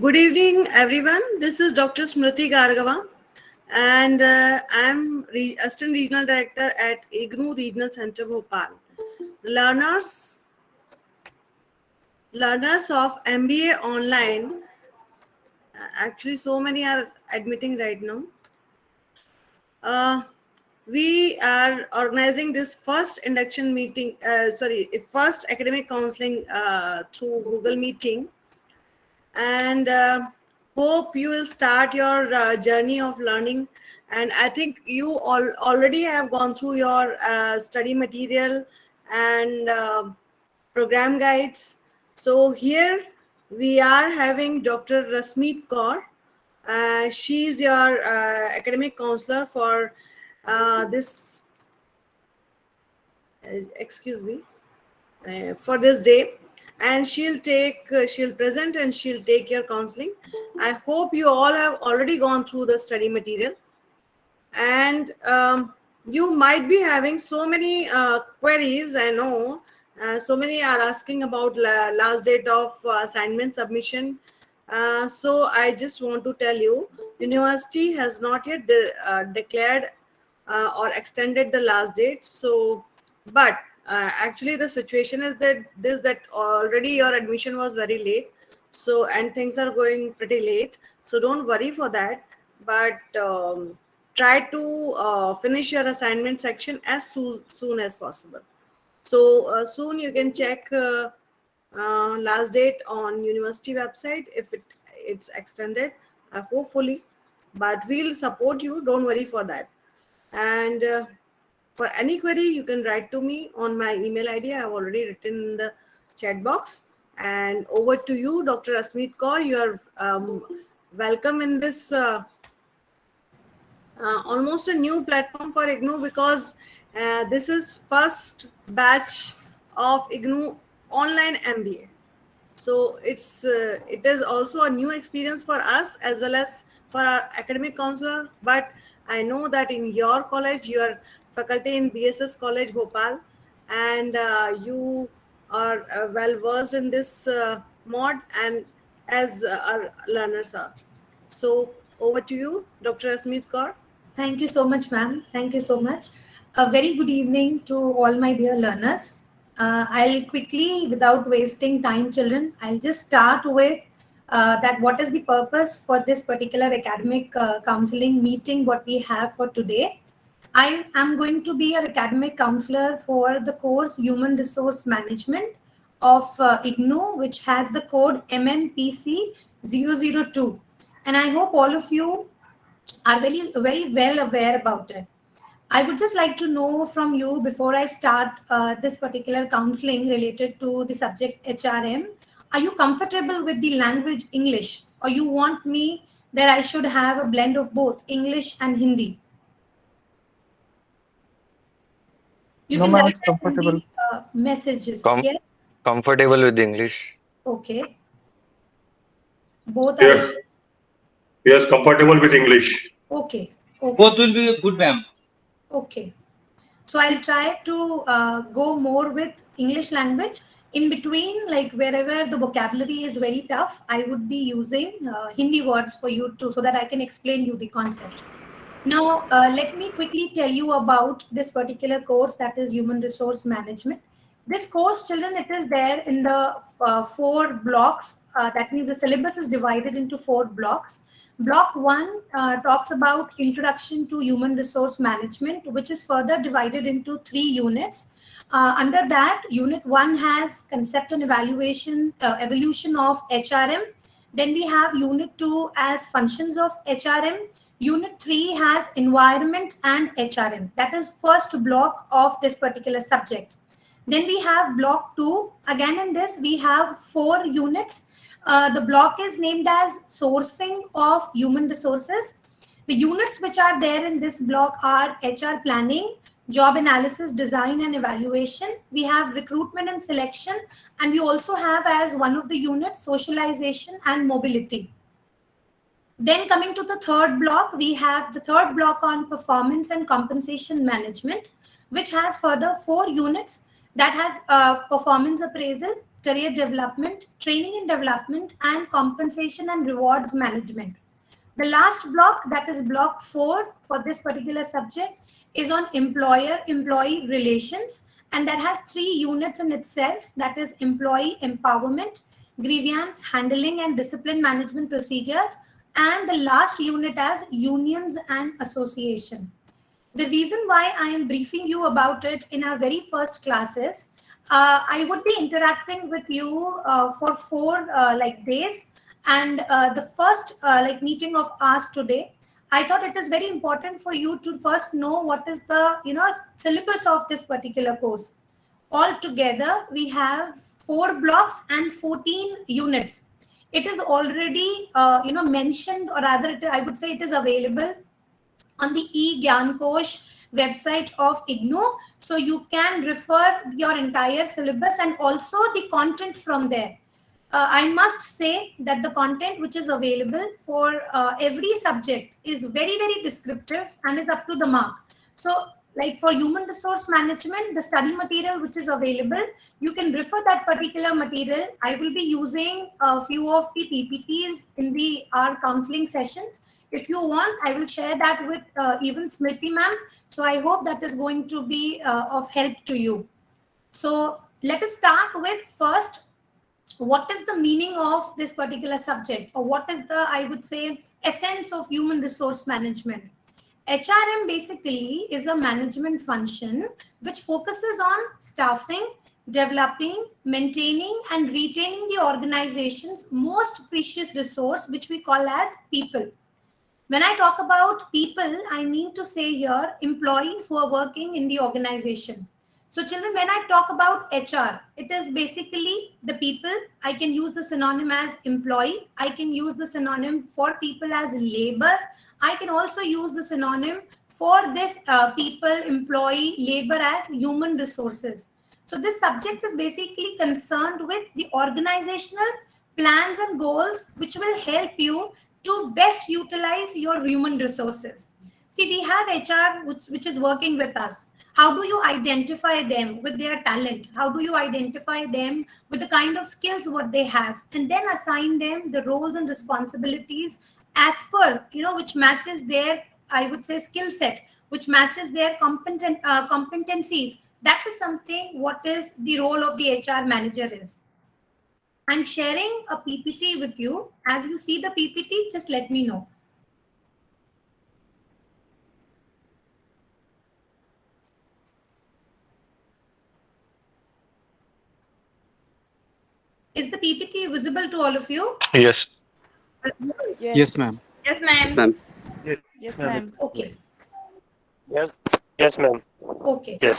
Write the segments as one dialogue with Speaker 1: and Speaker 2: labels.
Speaker 1: Good evening, everyone. This is Dr. Smriti Gargava, and I'm Assistant Regional Director at IGNU Regional Center, Bhopal. Learners of MBA online, actually, so many are admitting right now. We are organizing this first induction meeting, first academic counseling through Google Meeting, and hope you will start your journey of learning. And I think you already have gone through your study material and program guides. So here we are having Dr. Rasmeet Kaur. She's your academic counselor for this, for this day, and she'll present and she'll take your counseling. I hope you all have already gone through the study material, and you might be having so many queries. I know so many are asking about last date of assignment submission. So I just want to tell you, university has not yet declared or extended the last date. So, but actually the situation is that already your admission was very late. So, and things are going pretty late. So don't worry for that. But try to finish your assignment section as soon as possible. So soon you can check last date on university website if it's extended, hopefully. But we'll support you. Don't worry for that. And for any query, you can write to me on my email ID. I have already written in the chat box. And over to you, Dr. Rasmeet Kaur. You are welcome in this almost a new platform for IGNU, because this is first batch of IGNU online MBA. So it is also a new experience for us as well as for our academic counselor. But I know that in your college, you are faculty in BSS College Bhopal, and you are well versed in this mod, and as our learners are. So over to you, Dr. Rasmeet Kaur.
Speaker 2: Thank you so much, ma'am. Thank you so much. A very good evening to all my dear learners. I'll quickly, without wasting time, children, I'll just start with that what is the purpose for this particular academic counseling meeting, what we have for today. I am going to be your academic counselor for the course Human Resource Management of IGNU, which has the code MMPC002. And I hope all of you are very well aware about it. I would just like to know from you before I start this particular counseling related to the subject HRM. Are you comfortable with the language English, or you want me that I should have a blend of both English and Hindi? You can write comfortable. In the messages. Yes.
Speaker 3: Comfortable with English.
Speaker 2: Okay. Both
Speaker 4: yes.
Speaker 2: are.
Speaker 4: Yes, comfortable with English.
Speaker 2: Okay.
Speaker 5: Both will be good, ma'am.
Speaker 2: Okay. So I'll try to go more with English language. In between, like wherever the vocabulary is very tough, I would be using Hindi words for you too, so that I can explain you the concept. Now, let me quickly tell you about this particular course, that is Human Resource Management. This course, children, it is there in the 4 blocks. That means the syllabus is divided into 4 blocks. Block 1 talks about Introduction to Human Resource Management, which is further divided into 3 units. Under that, Unit 1 has Concept and Evaluation, Evolution of HRM. Then we have Unit 2 as Functions of HRM. Unit 3 has Environment and HRM. That is first block of this particular subject. Then we have Block 2. Again, in this, we have 4 units. The block is named as Sourcing of Human Resources. The units which are there in this block are HR Planning, Job Analysis, Design and Evaluation. We have Recruitment and Selection. And we also have as one of the units Socialization and Mobility. Then coming to the third block, we have the third block on performance and compensation management, which has further 4 units that has performance appraisal, career development, training and development, and compensation and rewards management. The last block, that is block 4 for this particular subject, is on employer-employee relations, and that has 3 units in itself, that is employee empowerment, grievance handling and discipline management procedures, and the last unit as unions and association. The reason why I am briefing you about it in our very first classes, I would be interacting with you for 4 days, and the first meeting of ours today, I thought it is very important for you to first know what is the syllabus of this particular course. Altogether, we have 4 blocks and 14 units. It is already mentioned, or rather I would say it is available on the eGyankosh website of IGNOU. So you can refer your entire syllabus and also the content from there. I must say that the content which is available for every subject is very, very descriptive and is up to the mark. So like for human resource management, the study material which is available, you can refer that particular material. I will be using a few of the PPTs in our counseling sessions. If you want, I will share that with even Smriti ma'am. So I hope that is going to be of help to you. So let us start with first, what is the meaning of this particular subject, or what is the, I would say, essence of human resource management? HRM basically is a management function which focuses on staffing, developing, maintaining, and retaining the organization's most precious resource, which we call as people. When I talk about people, I mean to say here employees who are working in the organization. So children, when I talk about HR, it is basically the people. I can use the synonym as employee. I can use the synonym for people as labor. I can also use the synonym for this people, employee, labor as human resources. So this subject is basically concerned with the organizational plans and goals which will help you to best utilize your human resources. See, we have HR which is working with us. How do you identify them with their talent? How do you identify them with the kind of skills what they have? And then assign them the roles and responsibilities as per, which matches their, I would say, skill set, which matches their competencies. That is something what is the role of the HR manager is. I'm sharing a PPT with you. As you see the PPT, just let me know. Is the PPT visible to all of you?
Speaker 3: Yes.
Speaker 6: Yes, ma'am.
Speaker 2: Yes, ma'am.
Speaker 1: Yes, ma'am.
Speaker 2: Okay.
Speaker 7: Yes. Yes, ma'am.
Speaker 2: Okay.
Speaker 7: Yes.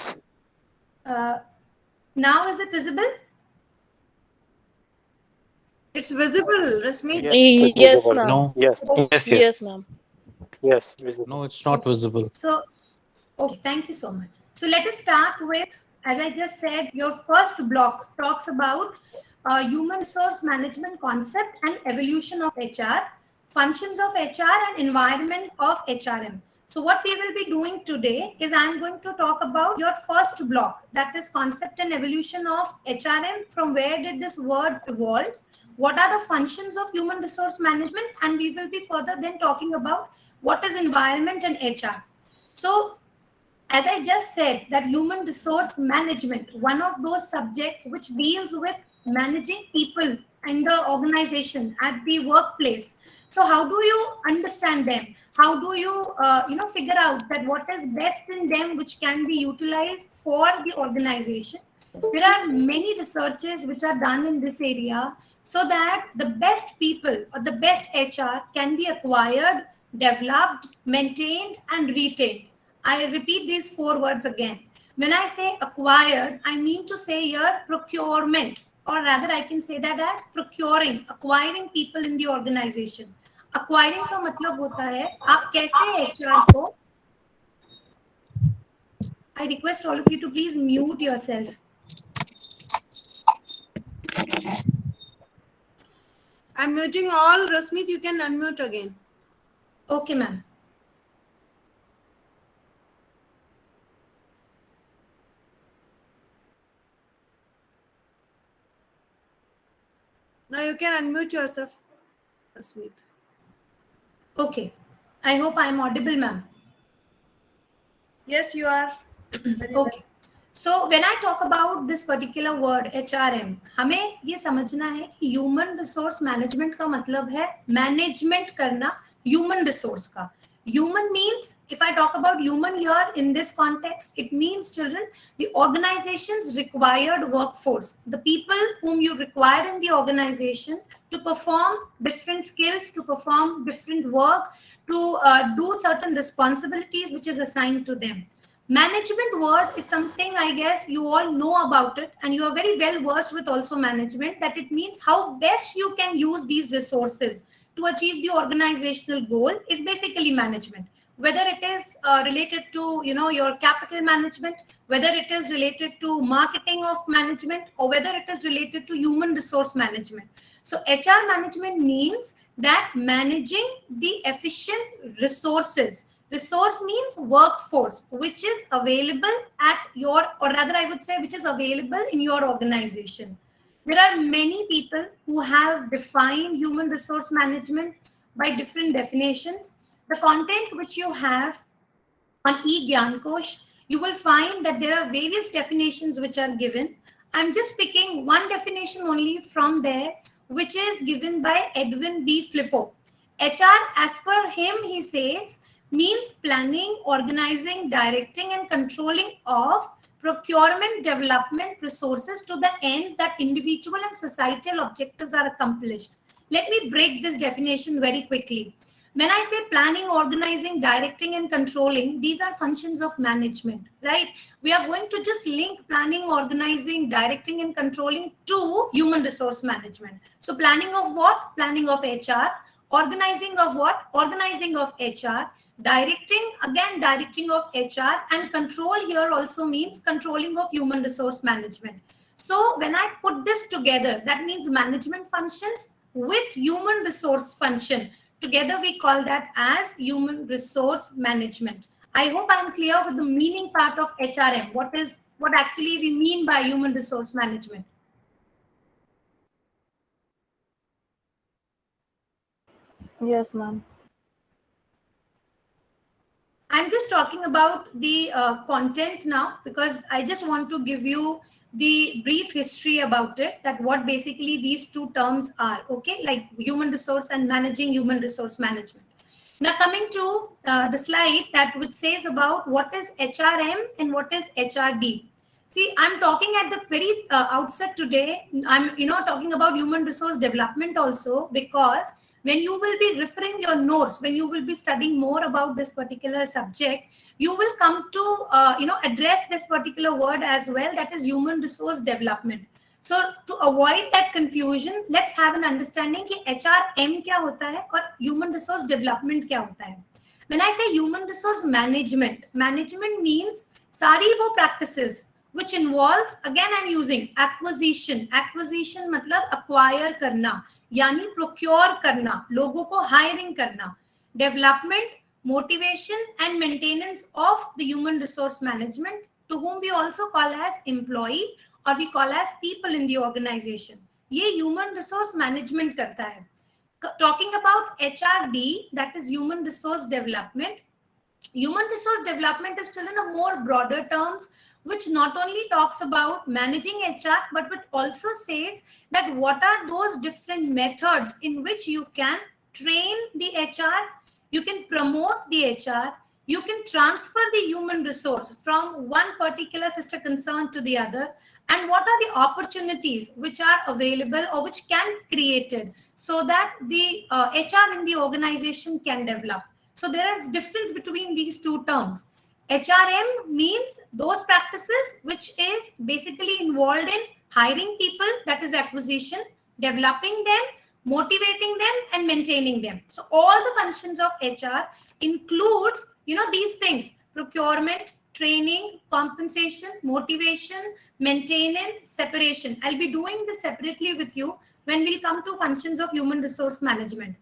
Speaker 2: Now is it visible?
Speaker 1: It's visible, Rasmeet.
Speaker 7: Yes,
Speaker 8: Yes,
Speaker 7: visible.
Speaker 8: ma'am.
Speaker 6: No,
Speaker 7: Yes.
Speaker 2: Okay.
Speaker 3: Yes. Yes.
Speaker 8: Yes, ma'am.
Speaker 7: Yes, visible.
Speaker 6: no, it's not visible.
Speaker 2: So, okay, thank you so much. So let us start with, as I just said, your first block talks about human resource management concept and evolution of HR, functions of HR and environment of HRM. So what we will be doing today is I'm going to talk about your first block, that is concept and evolution of HRM. From where did this word evolve? What are the functions of human resource management? And we will be further then talking about what is environment and HR. So as I just said, that human resource management, one of those subjects which deals with managing people in the organization at the workplace. So how do you understand them? How do you, figure out that what is best in them which can be utilized for the organization? There are many researches which are done in this area so that the best people or the best HR can be acquired, developed, maintained, and retained. I repeat these 4 words again. When I say acquired, I mean to say here procurement, or rather I can say that as procuring, acquiring people in the organization. Acquiring का मतलब होता है आप कैसे HR को, I request all of you to please mute yourself.
Speaker 1: I'm muting all. Rasmeet, you can unmute again.
Speaker 2: Okay, ma'am.
Speaker 1: Now you can unmute yourself, Rasmeet.
Speaker 2: Okay. I hope I am audible, ma'am.
Speaker 1: Yes, you are. Very well.
Speaker 2: Okay. So when I talk about this particular word HRM, हमें ये समझना है कि human resource management का मतलब है management करना human resource का. Human means, if I talk about human here in this context, it means, children, the organization's required workforce, the people whom you require in the organization to perform different skills, to perform different work, to do certain responsibilities which is assigned to them. Management word is something I guess you all know about it, and you are very well versed with also management, that it means how best you can use these resources to achieve the organizational goal is basically management. Whether it is related to your capital management, whether it is related to marketing of management, or whether it is related to human resource management. So HR management means that managing the efficient resources. Resource means workforce, which is available at your, or rather I would say, which is available in your organization. There are many people who have defined human resource management by different definitions. The content which you have on eGyankosh, you will find that there are various definitions which are given. I'm just picking one definition only from there, which is given by Edwin B. Flippo. HR, as per him, he says, means planning, organizing, directing, and controlling of procurement, development, resources to the end that individual and societal objectives are accomplished. Let me break this definition very quickly. When I say planning, organizing, directing, and controlling, these are functions of management, right? We are going to just link planning, organizing, directing, and controlling to human resource management. So planning of what? Planning of HR. Organizing of what? Organizing of HR. Directing, again, directing of HR. And control here also means controlling of human resource management. So when I put this together, that means management functions with human resource function. Together we call that as human resource management. I hope I'm clear with the meaning part of HRM. What actually we mean by human resource management.
Speaker 8: Yes, ma'am.
Speaker 2: I'm just talking about the content now, because I just want to give you the brief history about it, that what basically these two terms are, okay, like human resource and managing human resource management. Now coming to the slide that which says about what is HRM and what is HRD. See, I'm talking at the very outset today, I'm talking about human resource development also, because when you will be referring your notes, when you will be studying more about this particular subject, you will come to address this particular word as well, that is human resource development. So to avoid that confusion, let's have an understanding कि HRM क्या होता है और human resource development क्या होता है. When I say human resource management, management means सारी वो practices which involves, again I'm using acquisition. Acquisition मतलब acquire करना, यानी procure करना, लोगों को hiring करना, development, motivation and maintenance of the human resource management, to whom we also call as employee or we call as people in the organization. ये human resource management करता है. Talking about HRD, that is human resource development. Human resource development is still in a more broader terms, which not only talks about managing HR, but it also says that what are those different methods in which you can train the HR, you can promote the HR, you can transfer the human resource from one particular sister concern to the other, and what are the opportunities which are available or which can be created so that the HR in the organization can develop. So there is difference between these two terms. HRM means those practices which is basically involved in hiring people, that is acquisition, developing them, motivating them, and maintaining them. So all the functions of HR includes, these things: procurement, training, compensation, motivation, maintenance, separation. I'll be doing this separately with you when we'll come to functions of human resource management.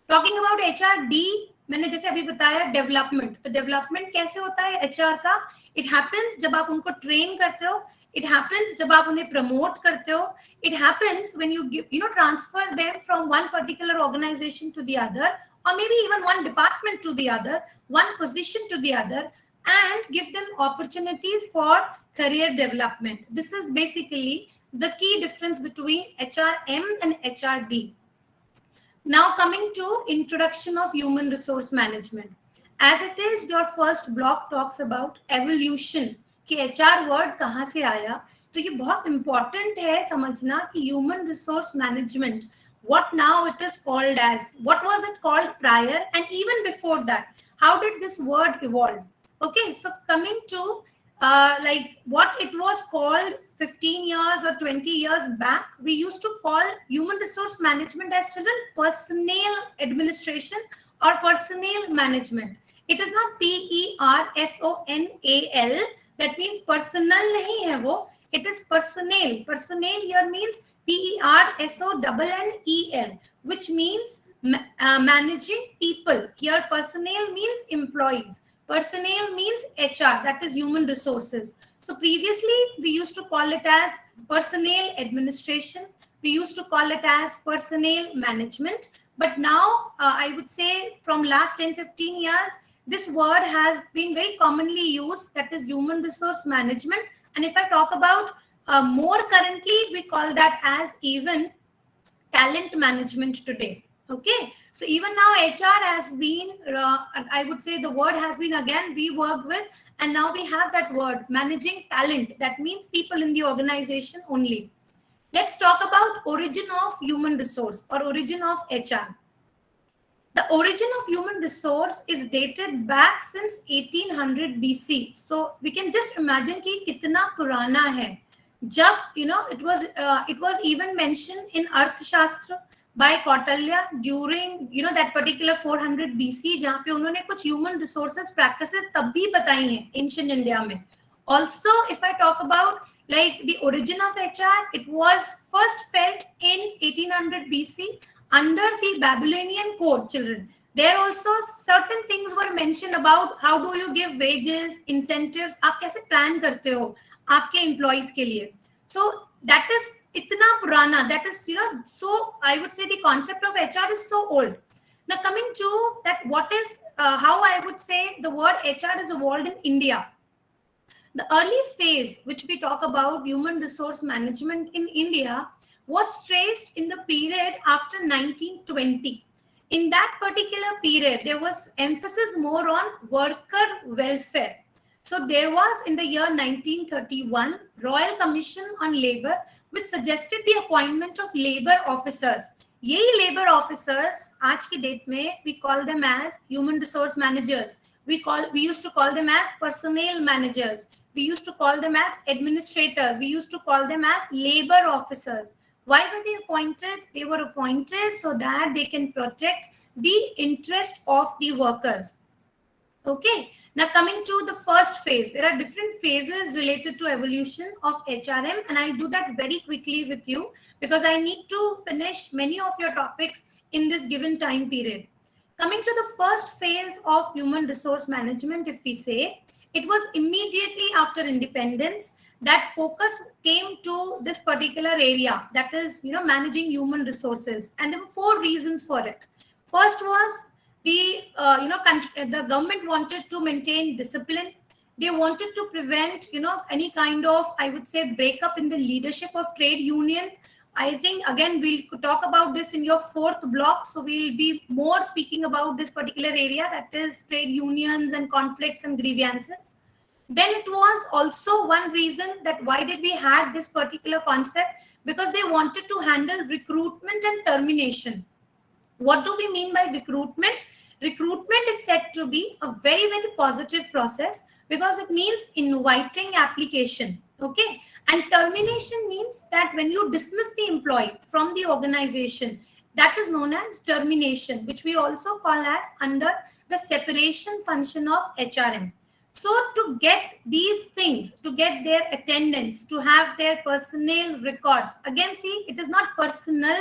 Speaker 2: Talking about HRD मैंने जैसे अभी बताया development, तो development कैसे होता है HR का? It happens जब आप उनको ट्रेन करते हो, इट हैपेंस जब आप उन्हें प्रमोट करते हो, it happens when you transfer them from one particular organisation to the other, or maybe even one department to the other, one position to the other, and give them opportunities for career development. This is basically the key difference between HRM and HRD. Now coming to introduction of human resource management. As it is, your first block talks about evolution, कि HR word कहाँ से आया, तो ये बहुत important है समझना कि human resource management, what now it is called as, what was it called prior, and even before that, how did this word evolve? Okay, so coming to like what it was called 15 years or 20 years back, we used to call human resource management as children personnel administration or personnel management. It is not PERSONAL, that means personnel nahi hai wo, it is personnel. Personnel here means PERSONNEL, which means managing people. Here personnel means employees. Personnel means HR, that is human resources. So previously we used to call it as personnel administration. We used to call it as personnel management. But now I would say from last 10-15 years, this word has been very commonly used, that is human resource management. And if I talk about more currently, we call that as even talent management today. Okay, so even now HR has been, I would say the word has been again reworked with, and now we have that word managing talent. That means people in the organization only. Let's talk about origin of human resource or origin of HR. The origin of human resource is dated back since 1800 BC. So we can just imagine कि कितना पुराना है. जब it was even mentioned in अर्थशास्त्र by Kautilya during that particular 400 BC, जहाँ पे उन्होंने कुछ human resources practices तब भी बताई हैं ancient India में. Also, if I talk about like the origin of HR, it was first felt in 1800 BC under the Babylonian code, children. There also certain things were mentioned about how do you give wages, incentives, आप कैसे plan करते हो आपके employees के लिए. So that is itna purana, that is so I would say the concept of HR is so old. Now coming to that, what is how I would say the word HR is evolved in India. The early phase which we talk about human resource management in India was traced in the period after 1920. In that particular period, there was emphasis more on worker welfare. So there was in the year 1931 Royal Commission on Labour, which suggested the appointment of labor officers. Yehi labor officers, आज की date में we call them as human resource managers. We used to call them as personnel managers. We used to call them as administrators. We used to call them as labor officers. Why were they appointed? They were appointed so that they can protect the interest of the workers. Okay, now coming to the first phase, there are different phases related to evolution of HRM, and I'll do that very quickly with you because I need to finish many of your topics in this given time period. Coming to the first phase of human resource management, if we say, it was immediately after independence that focus came to this particular area, that is, managing human resources, and there were 4 reasons for it. First was the government wanted to maintain discipline. They wanted to prevent any kind of, I would say, breakup in the leadership of trade union. I think again we'll talk about this in your 4th block, so we'll be more speaking about this particular area, that is trade unions and conflicts and grievances. Then it was also one reason that why did we have this particular concept, because they wanted to handle recruitment and termination. What do we mean by recruitment? Recruitment is said to be a very, very positive process because it means inviting application. Okay. And termination means that when you dismiss the employee from the organization, that is known as termination, which we also call as under the separation function of HRM. So to get these things, to get their attendance, to have their personnel records, again, see, it is not personal,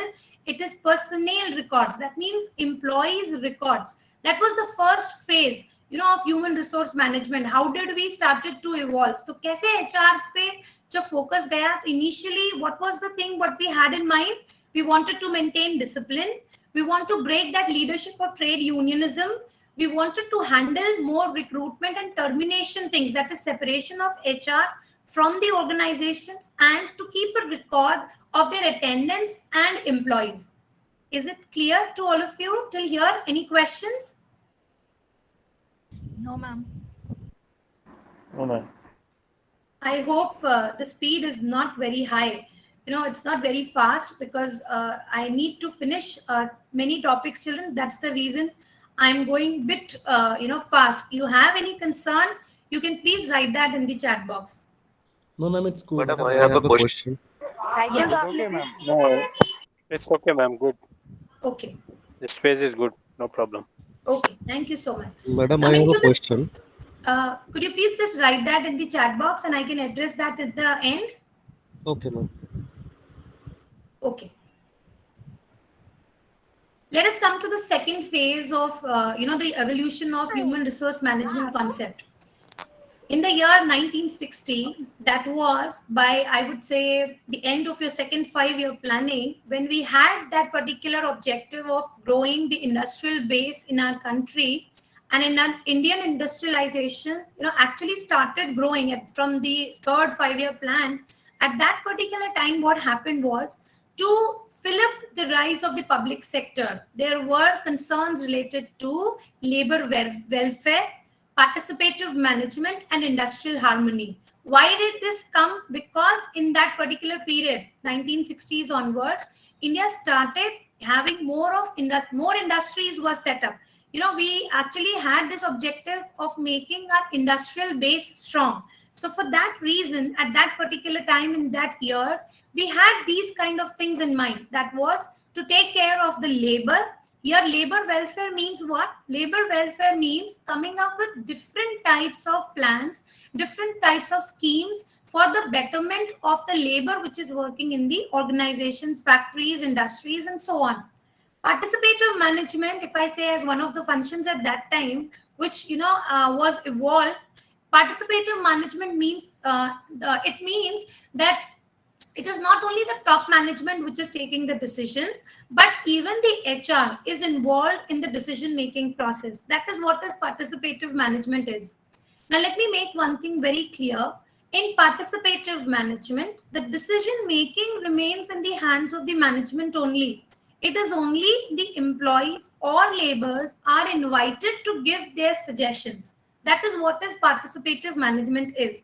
Speaker 2: it is personnel records. That means employees' records. That was the first phase, of human resource management. How did we started to evolve? So kaise HR pe jab focus gaya, initially what was the thing what we had in mind? We wanted to maintain discipline. We want to break that leadership of trade unionism. We wanted to handle more recruitment and termination things, that is separation of HR from the organizations, and to keep a record of their attendance and employees. Is it clear to all of you till here? Any questions?
Speaker 8: No, ma'am.
Speaker 7: No, ma'am.
Speaker 2: I hope the speed is not very high. It's not very fast because I need to finish many topics, children. That's the reason I'm going bit, fast. You have any concern? You can please write that in the chat box.
Speaker 6: No, ma'am, it's cool.
Speaker 3: Madam, I have a question.
Speaker 8: Thank you,
Speaker 2: Yes.
Speaker 8: Dr.
Speaker 7: Okay, ma'am. No, it's okay, ma'am. Good.
Speaker 2: Okay.
Speaker 7: The space is good. No problem.
Speaker 2: Okay. Thank you so much.
Speaker 6: Madam, I
Speaker 2: Coming
Speaker 6: have
Speaker 2: to
Speaker 6: a
Speaker 2: this,
Speaker 6: question.
Speaker 2: could you please just write that in the chat box and I can address that at the end?
Speaker 6: Okay, ma'am.
Speaker 2: Okay. Let us come to the second phase of, the evolution of human resource management concept. In the year 1960, that was by, I would say, the end of your second 5-year planning, when we had that particular objective of growing the industrial base in our country, and in an Indian industrialization, actually started growing from the third 5-year plan. At that particular time, what happened was, to fill up the rise of the public sector, there were concerns related to labor welfare, participative management, and industrial harmony. Why did this come? Because in that particular period, 1960s onwards, India started having more industries were set up. We actually had this objective of making our industrial base strong. So for that reason, at that particular time in that year, we had these kind of things in mind. That was to take care of the labor. Here, labor welfare means what? Labor welfare means coming up with different types of plans, different types of schemes for the betterment of the labor which is working in the organizations, factories, industries, and so on. Participative management, if I say as one of the functions at that time, which was evolved, participative management means it means that it is not only the top management which is taking the decision, but even the HR is involved in the decision making process. That is what is participative management is. Now let me make one thing very clear. In participative management, the decision making remains in the hands of the management only. It is only the employees or laborers are invited to give their suggestions. That is what is participative management is.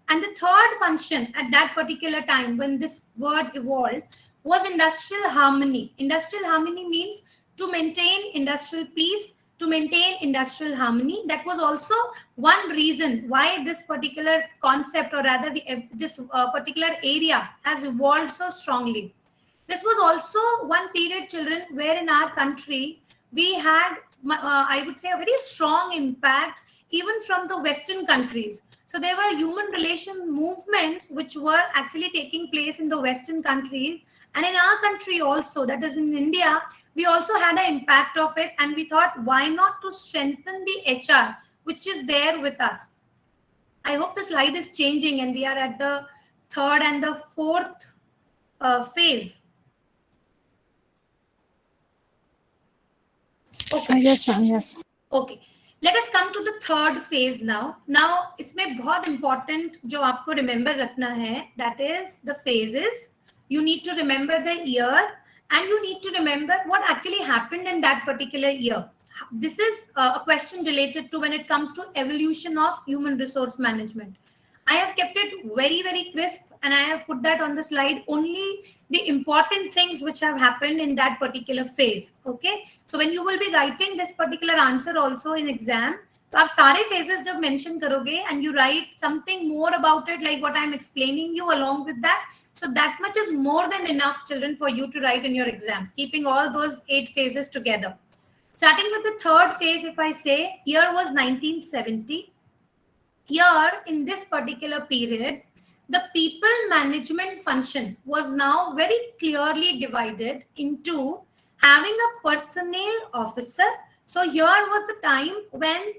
Speaker 2: And the third function at that particular time when this word evolved was industrial harmony. Industrial harmony means to maintain industrial peace, to maintain industrial harmony. That was also one reason why this particular concept, or rather this particular area, has evolved so strongly. This was also one period, children, where in our country we had, I would say, a very strong impact even from the Western countries. So there were human relation movements which were actually taking place in the Western countries, and in our country also, that is in India, we also had an impact of it, and we thought, why not to strengthen the HR which is there with us. I hope the slide is changing and we are at the third and the fourth phase. Okay.
Speaker 8: Yes, ma'am. Yes.
Speaker 2: Okay. Let us come to the third phase now. Now, इसमें बहुत important जो आपको remember रखना है, that is the phases. You need to remember the year and you need to remember what actually happened in that particular year. This is a question related to when it comes to evolution of human resource management. I have kept it very, very crisp and I have put that on the slide, only the important things which have happened in that particular phase. Okay. So when you will be writing this particular answer also in exam, तो आप सारे phases जब mention करोगे and you write something more about it, like what I am explaining you along with that. So that much is more than enough, children, for you to write in your exam, keeping all those 8 phases together. Starting with the third phase, if I say year was 1970. Here in this particular period, the people management function was now very clearly divided into having a personnel officer So here was the time when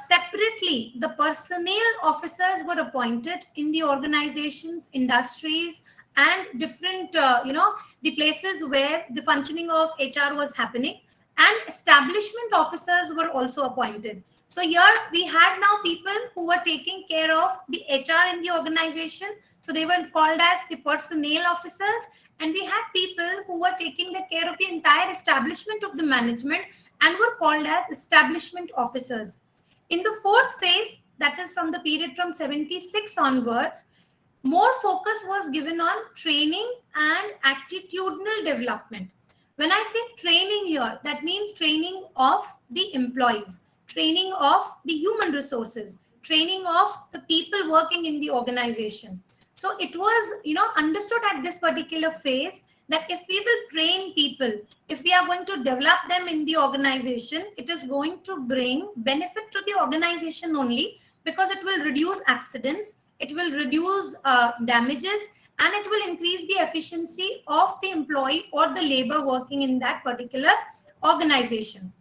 Speaker 2: separately the personnel officers were appointed in the organizations, industries, and different, the places where the functioning of HR was happening, and establishment officers were also appointed. So here we had now people who were taking care of the HR in the organization. So they were called as the personnel officers, and we had people who were taking the care of the entire establishment of the management and were called as establishment officers. In the fourth phase, that is from the period from 76 onwards, more focus was given on training and attitudinal development. When I say training here, that means training of the employees, training of the human resources, training of the people working in the organization. So it was, understood at this particular phase that if we will train people, if we are going to develop them in the organization, it is going to bring benefit to the organization only, because it will reduce accidents, it will reduce damages, and it will increase the efficiency of the employee or the labor working in that particular organization.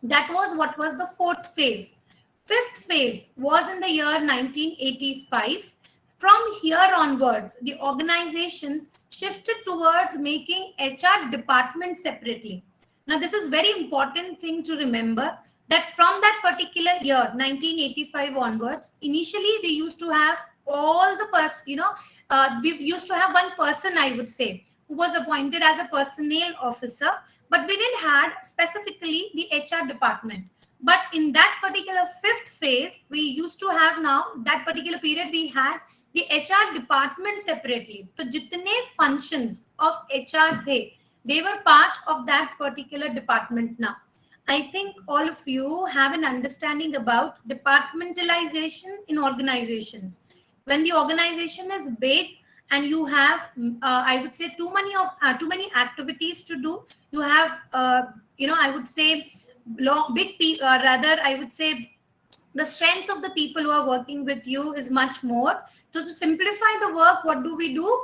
Speaker 2: That was what was the fourth phase. Fifth phase was in the year 1985. From here onwards, the organizations shifted towards making HR department separately. Now, this is very important thing to remember, that from that particular year, 1985 onwards, initially we used to have all the we used to have one person, I would say, who was appointed as a personnel officer, but we didn't have specifically the HR department. But in that particular fifth phase, we used to have now, that particular period, we had the HR department separately. So jitne functions of HR the, they were part of that particular department now. I think all of you have an understanding about departmentalization in organizations. When the organization is big and you have, I would say, too many activities to do, you have, I would say, I would say, the strength of the people who are working with you is much more. So to simplify the work, what do?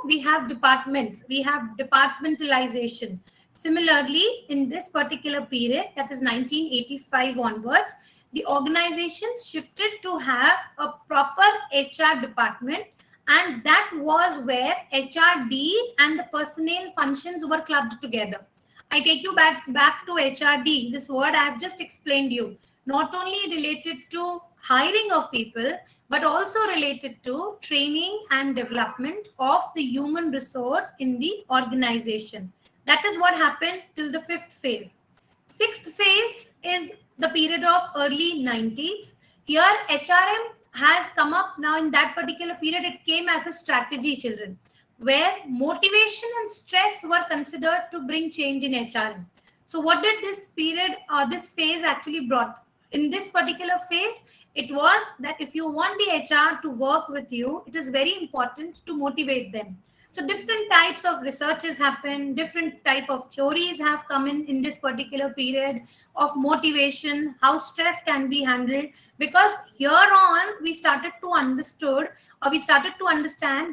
Speaker 2: We have departments, we have departmentalization. Similarly, in this particular period, that is 1985 onwards, the organizations shifted to have a proper HR department, and that was where HRD and the personnel functions were clubbed together. I take you back to HRD, this word I have just explained you, not only related to hiring of people, but also related to training and development of the human resource in the organization. That is what happened till the fifth phase. Sixth phase is the period of early 90s. Here, HRM has come up now. In that particular period, it came as a strategy, children, where motivation and stress were considered to bring change in HRM. So what did this period or this phase actually brought? In this particular phase, it was that if you want the HR to work with you, it is very important to motivate them. So different types of researches happen, different type of theories have come in this particular period of motivation, how stress can be handled, because here on we started to understand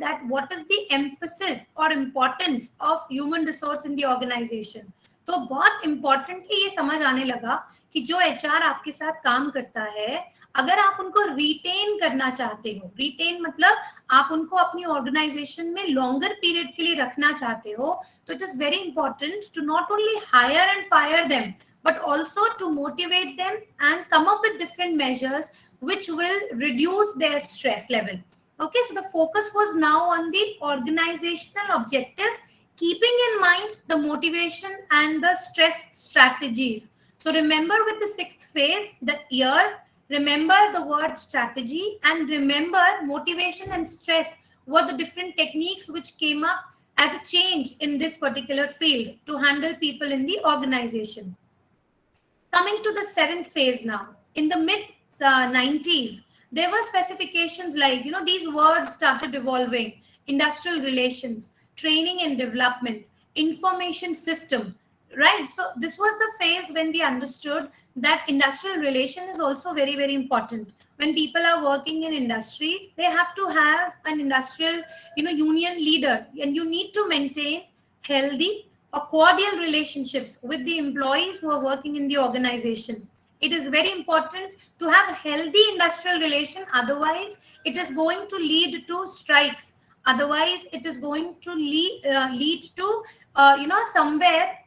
Speaker 2: that what is the emphasis or importance of human resource in the organization. तो बहुत importantly ये समझ आने लगा कि जो HR आपके साथ काम करता है, अगर आप उनको रिटेन करना चाहते हो, रिटेन मतलब आप उनको अपनी ऑर्गेनाइजेशन में लॉन्गर पीरियड के लिए रखना चाहते हो, तो it is very important to not only hire and fire them, but also to motivate them and come up with different measures which will reduce their stress level. Okay, so the focus was now on the organizational objectives, keeping in mind the motivation and the stress strategies. So remember with the sixth phase, the year, remember the word strategy, and remember motivation and stress were the different techniques which came up as a change in this particular field to handle people in the organization. Coming to the seventh phase now, in the mid 90s, there were specifications like, these words started evolving: industrial relations, training and development, information system, right? So this was the phase when we understood that industrial relation is also very, very important. When people are working in industries, they have to have an industrial, union leader, and you need to maintain healthy or cordial relationships with the employees who are working in the organization. It is very important to have a healthy industrial relation. Otherwise, it is going to lead to strikes. Otherwise, it is going to lead to somewhere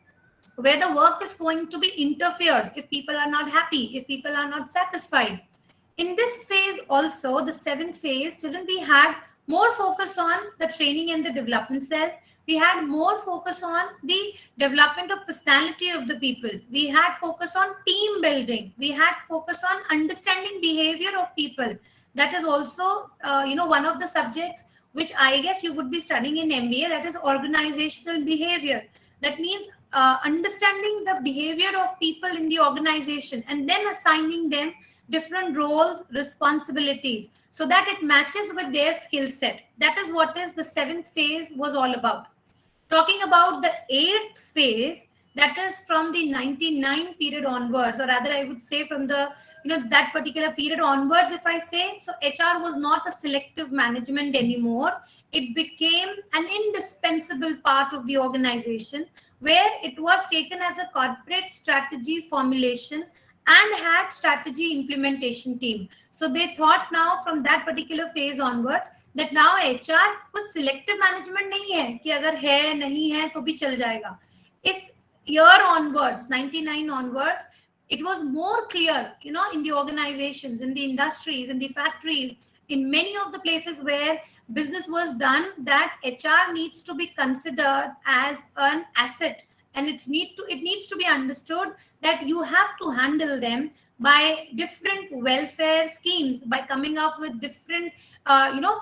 Speaker 2: where the work is going to be interfered if people are not happy, if people are not satisfied. In this phase also, the seventh phase, children, we had more focus on the training and the development cell. We had more focus on the development of personality of the people. We had focus on team building. We had focus on understanding behavior of people. That is also, one of the subjects which I guess you would be studying in MBA, that is organizational behavior. That means understanding the behavior of people in the organization and then assigning them different roles, responsibilities, so that it matches with their skill set. That is what is the seventh phase was all about. Talking about the eighth phase, that is from the 99 period onwards, or rather I would say from the that particular period onwards, if I say, so HR was not a selective management anymore. It became an indispensable part of the organization, where it was taken as a corporate strategy formulation and had strategy implementation team. So they thought now from that particular phase onwards that now HR कुछ selective management नहीं है कि अगर है नहीं है तो भी चल जाएगा. इस year onwards, 99 onwards, it was more clear, in the organizations, in the industries, in the factories, in many of the places where business was done, that HR needs to be considered as an asset, and it needs to be understood that you have to handle them by different welfare schemes, by coming up with different,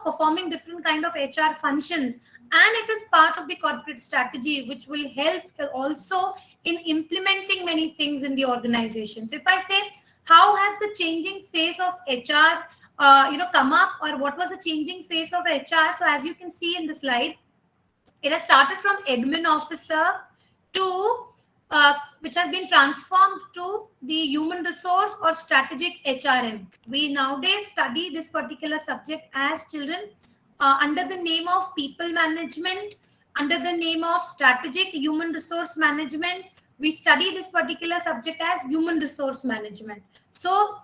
Speaker 2: performing different kind of HR functions, and it is part of the corporate strategy, which will help also in implementing many things in the organization. So if I say, how has the changing face of HR come up, or what was the changing face of HR? So as you can see in the slide, it has started from admin officer to which has been transformed to the human resource or strategic HRM. We nowadays study this particular subject as children under the name of people management, under the name of strategic human resource management. We study this particular subject as human resource management. So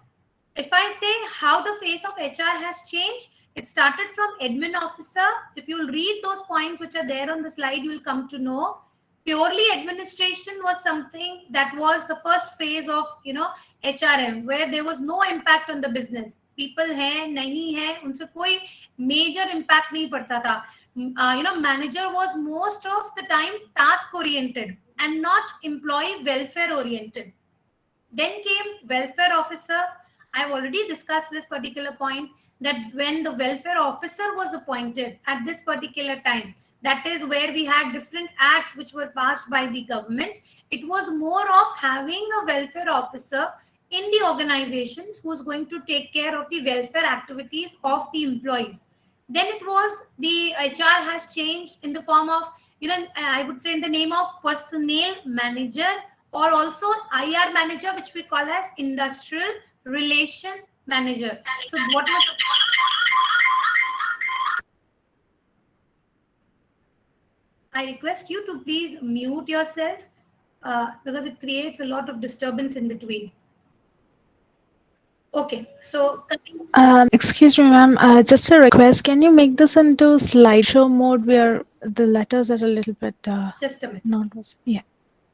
Speaker 2: if I say how the face of HR has changed, it started from admin officer. If you'll read those points which are there on the slide, you will come to know purely administration was something that was the first phase of HRM, where there was no impact on the business. People hai nahi hai, unse koi major impact nahi padta tha. Manager was most of the time task oriented and not employee welfare oriented. Then came welfare officer. I've already discussed this particular point, that when the welfare officer was appointed at this particular time, that is where we had different acts which were passed by the government. It was more of having a welfare officer in the organizations who was going to take care of the welfare activities of the employees. Then it was the HR has changed in the form of, I would say in the name of personnel manager, or also IR manager, which we call as industrial relation manager. So what was I request you to please mute yourself because it creates a lot of disturbance in between. Okay, so
Speaker 8: Excuse me, ma'am. Just a request. Can you make this into slideshow mode where the letters are a little bit
Speaker 2: just a minute.
Speaker 8: not? Yeah.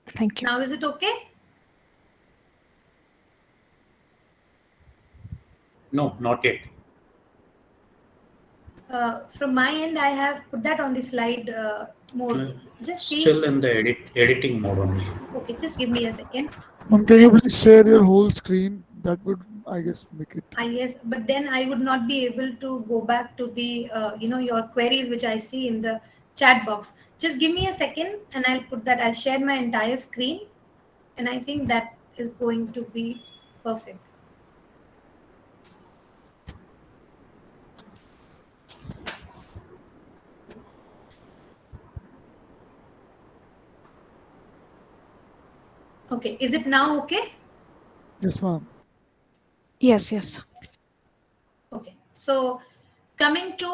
Speaker 8: Thank you.
Speaker 2: Now is it okay?
Speaker 9: No, not yet.
Speaker 2: From my end, I have put that on the slide mode. Just see.
Speaker 9: Still in the editing mode only.
Speaker 2: Okay, just give me a second.
Speaker 10: Can you please share your whole screen? That would, I guess, make it.
Speaker 2: Yes, but then I would not be able to go back to the, your queries which I see in the chat box. Just give me a second and I'll put that. I'll share my entire screen, and I think that is going to be perfect. Okay, is it now okay?
Speaker 10: Yes, ma'am.
Speaker 8: Yes.
Speaker 2: Okay, so coming to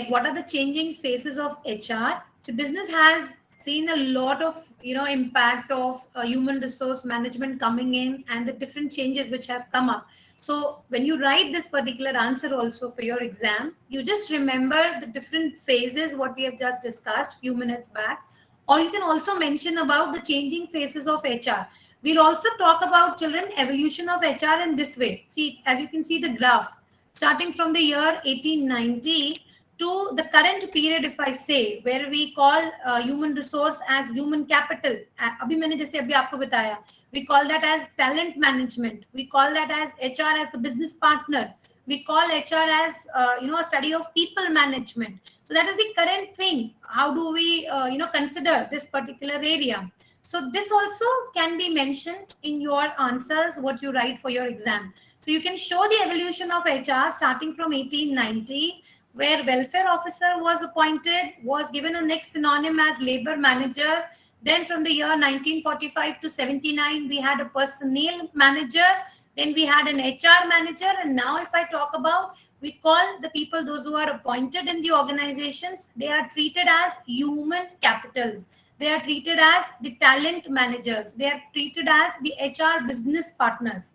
Speaker 2: what are the changing phases of HR? So business has seen a lot of impact of human resource management coming in and the different changes which have come up. So when you write this particular answer also for your exam, you just remember the different phases what we have just discussed few minutes back, or you can also mention about the changing phases of HR. We'll also talk about children evolution of HR in this way. See, as you can see the graph, starting from the year 1890 to the current period, if I say, where we call human resource as human capital. अभी मैंने जैसे अभी आपको बताया, we call that as talent management. We call that as HR as the business partner. We call HR as a study of people management. So that is the current thing. How do we consider this particular area? So this also can be mentioned in your answers what you write for your exam. So you can show the evolution of HR starting from 1890, where welfare officer was appointed, was given a next synonym as labor manager. Then from the year 1945 to 79, we had a personnel manager. Then we had an HR manager. And now if I talk about, we call the people, those who are appointed in the organizations, they are treated as human capitals. They are treated as the talent managers. They are treated as the HR business partners.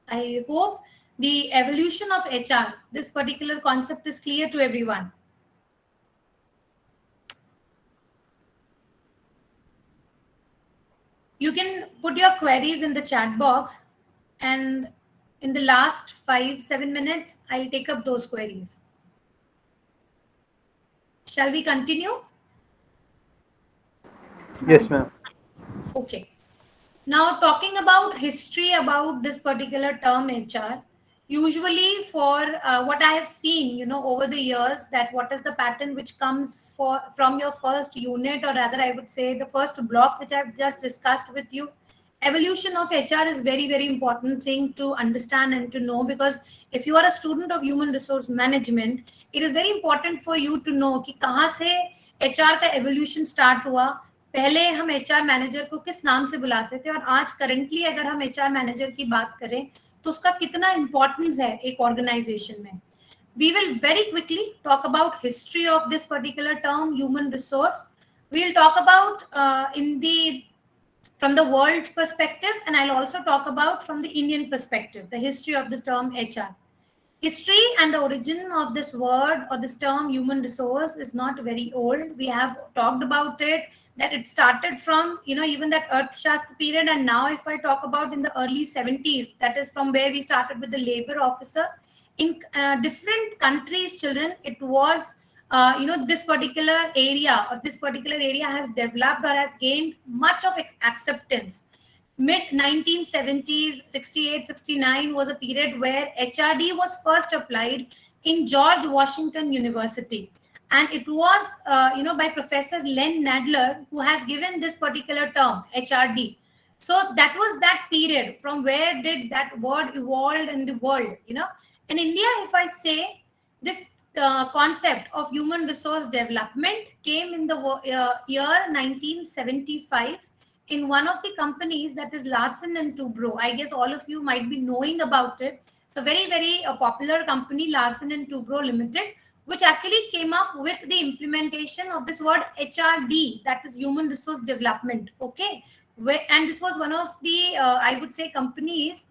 Speaker 2: I hope the evolution of HR, this particular concept is clear to everyone. You can put your queries in the chat box, and in the last 5-7 minutes, I'll take up those queries. Shall we continue?
Speaker 7: Yes, ma'am.
Speaker 2: Okay. Now, talking about history about this particular term HR, usually for what I have seen, over the years, that what is the pattern which comes from your first unit, or rather I would say the first block which I've just discussed with you. Evolution of HR is very, very important thing to understand and to know, because if you are a student of human resource management, it is very important for you to know कि कहाँ से HR का evolution start हुआ. पहले हम HR manager को किस नाम से बुलाते थे, और आज करंटली अगर हम HR मैनेजर की बात करें तो उसका कितना इंपॉर्टेंस है एक ऑर्गेनाइजेशन में. We will very quickly talk about history of this particular term human resource. We'll talk about from the world perspective, and I'll also talk about from the Indian perspective, the history of this term HR. History and the origin of this word or this term human resource is not very old. We have talked about it, that it started from, even that Arthashastra period. And now if I talk about in the early 70s, that is from where we started with the labor officer. In different countries, children, it was, this particular area has developed or has gained much of acceptance. Mid 1970s, 68, 69 was a period where HRD was first applied in George Washington University. And it was, by Professor Len Nadler, who has given this particular term, HRD. So that was that period from where did that word evolve in the world, In India, if I say, this concept of human resource development came in the year 1975 in one of the companies, that is Larsen and Toubro. I guess all of you might be knowing about it. It's a very, very popular company, Larsen and Toubro Limited, which actually came up with the implementation of this word HRD, that is human resource development. Okay. And this was one of the, I would say, companies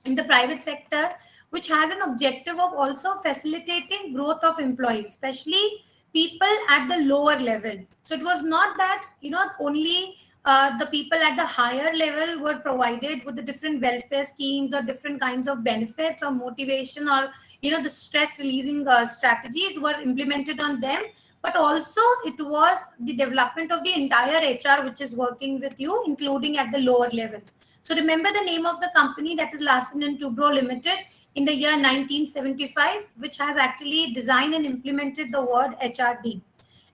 Speaker 2: in the private sector, which has an objective of also facilitating growth of employees, especially people at the lower level. So it was not that, only the people at the higher level were provided with the different welfare schemes or different kinds of benefits or motivation, or, the stress releasing strategies were implemented on them. But also it was the development of the entire HR, which is working with you, including at the lower levels. So remember the name of the company, that is Larsen and Toubro Limited, in the year 1975, which has actually designed and implemented the word HRD.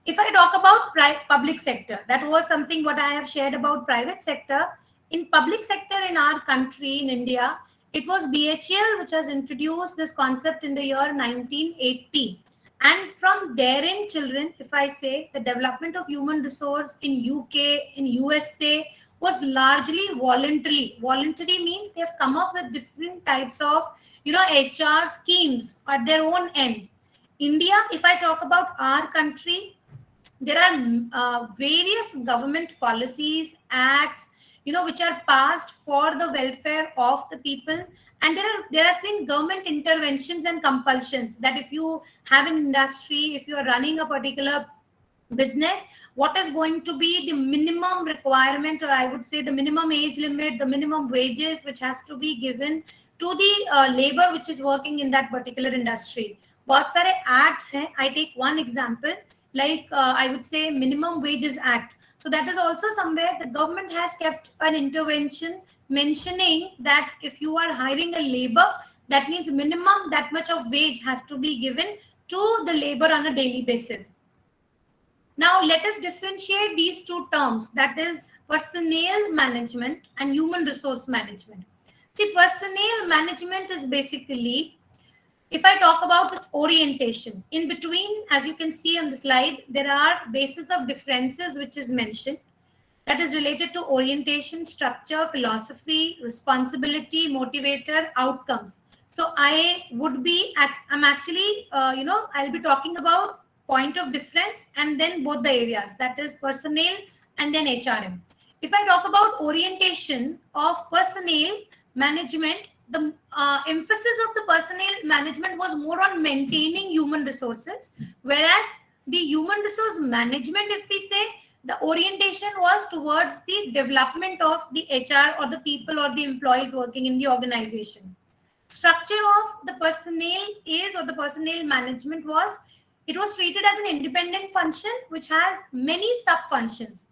Speaker 2: If I talk about public sector, that was something what I have shared about private sector. In public sector in our country, in India, it was BHEL which has introduced this concept in the year 1980. And from therein, children, if I say, the development of human resource in UK, in USA, was largely voluntary. Voluntary means they have come up with different types of, HR schemes at their own end. India, if I talk about our country, there are various government policies, acts, which are passed for the welfare of the people. And there has been government interventions and compulsions that if you have an industry, if you are running a particular business, what is going to be the minimum requirement, or I would say the minimum age limit, the minimum wages which has to be given to the labor which is working in that particular industry. बहुत सारे acts हैं. I take one example, like I would say minimum wages act. So that is also somewhere the government has kept an intervention mentioning that if you are hiring a labor, that means minimum that much of wage has to be given to the labor on a daily basis. Now, let us differentiate these two terms, that is personnel management and human resource management. See, personnel management is basically, if I talk about just orientation, in between, as you can see on the slide, there are bases of differences which is mentioned. That is related to orientation, structure, philosophy, responsibility, motivator, outcomes. So I'm actually, I'll be talking about point of difference and then both the areas, that is personnel and then HRM. If I talk about orientation of personnel management, the emphasis of the personnel management was more on maintaining human resources, whereas the human resource management, if we say, the orientation was towards the development of the HR or the people or the employees working in the organization. Structure of the personnel or the personnel management was, it was treated as an independent function which has many sub-functions.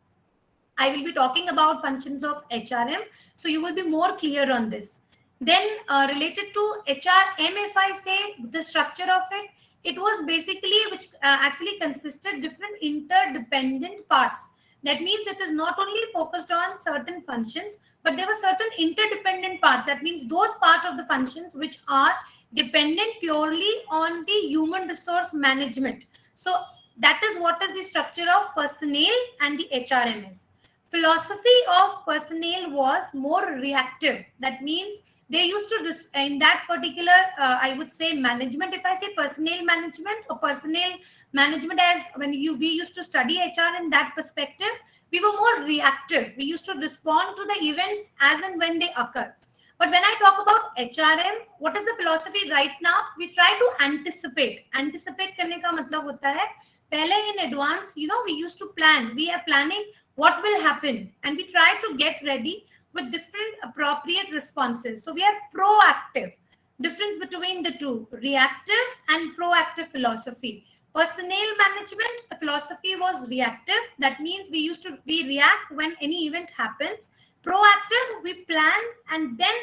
Speaker 2: I will be talking about functions of HRM, so you will be more clear on this. Then related to HRM, if I say the structure of it, it was basically which actually consisted different interdependent parts. That means it is not only focused on certain functions, but there were certain interdependent parts. That means those part of the functions which are dependent purely on the human resource management. So that is what is the structure of personnel and the HRM is. Philosophy of personnel was more reactive. That means they used to, in that particular, I would say management, if I say personnel management or personnel management as when we used to study HR in that perspective, we were more reactive. We used to respond to the events as and when they occur. But when I talk about HRM, what is the philosophy right now? We try to anticipate. Anticipate करने का मतलब होता है, पहले in advance, we used to plan. We are planning what will happen and we try to get ready with different appropriate responses. So we are proactive. Difference between the two, reactive and proactive philosophy. Personnel management, the philosophy was reactive. That means we react when any event happens. Proactive, we plan and then